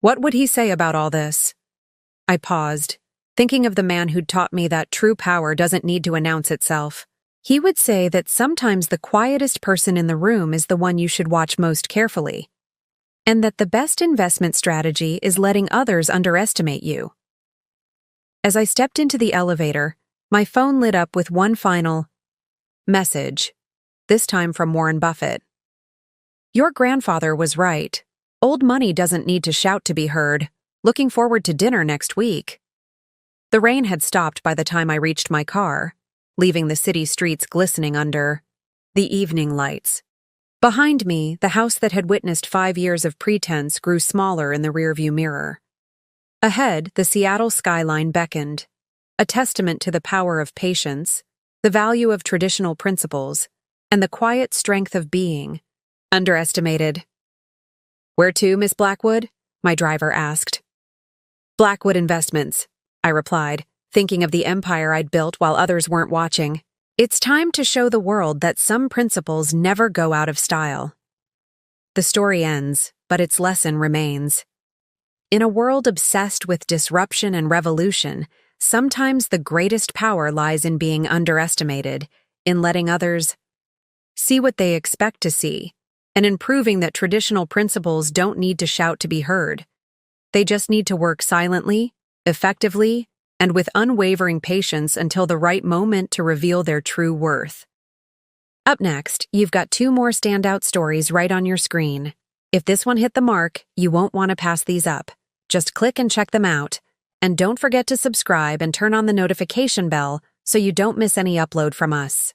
What would he say about all this? I paused, thinking of the man who'd taught me that true power doesn't need to announce itself. He would say that sometimes the quietest person in the room is the one you should watch most carefully, and that the best investment strategy is letting others underestimate you. As I stepped into the elevator, my phone lit up with one final message, this time from Warren Buffett. Your grandfather was right. Old money doesn't need to shout to be heard. Looking forward to dinner next week. The rain had stopped by the time I reached my car, leaving the city streets glistening under the evening lights. Behind me, the house that had witnessed 5 years of pretense grew smaller in the rearview mirror. Ahead, the Seattle skyline beckoned, a testament to the power of patience, the value of traditional principles, and the quiet strength of being underestimated. Where to, Miss Blackwood? My driver asked. Blackwood Investments, I replied, thinking of the empire I'd built while others weren't watching. It's time to show the world that some principles never go out of style. The story ends, but its lesson remains. In a world obsessed with disruption and revolution, sometimes the greatest power lies in being underestimated, in letting others see what they expect to see, and in proving that traditional principles don't need to shout to be heard. They just need to work silently, effectively, and with unwavering patience until the right moment to reveal their true worth. Up next, you've got 2 more standout stories right on your screen. If this one hit the mark, you won't want to pass these up. Just click and check them out. And don't forget to subscribe and turn on the notification bell so you don't miss any upload from us.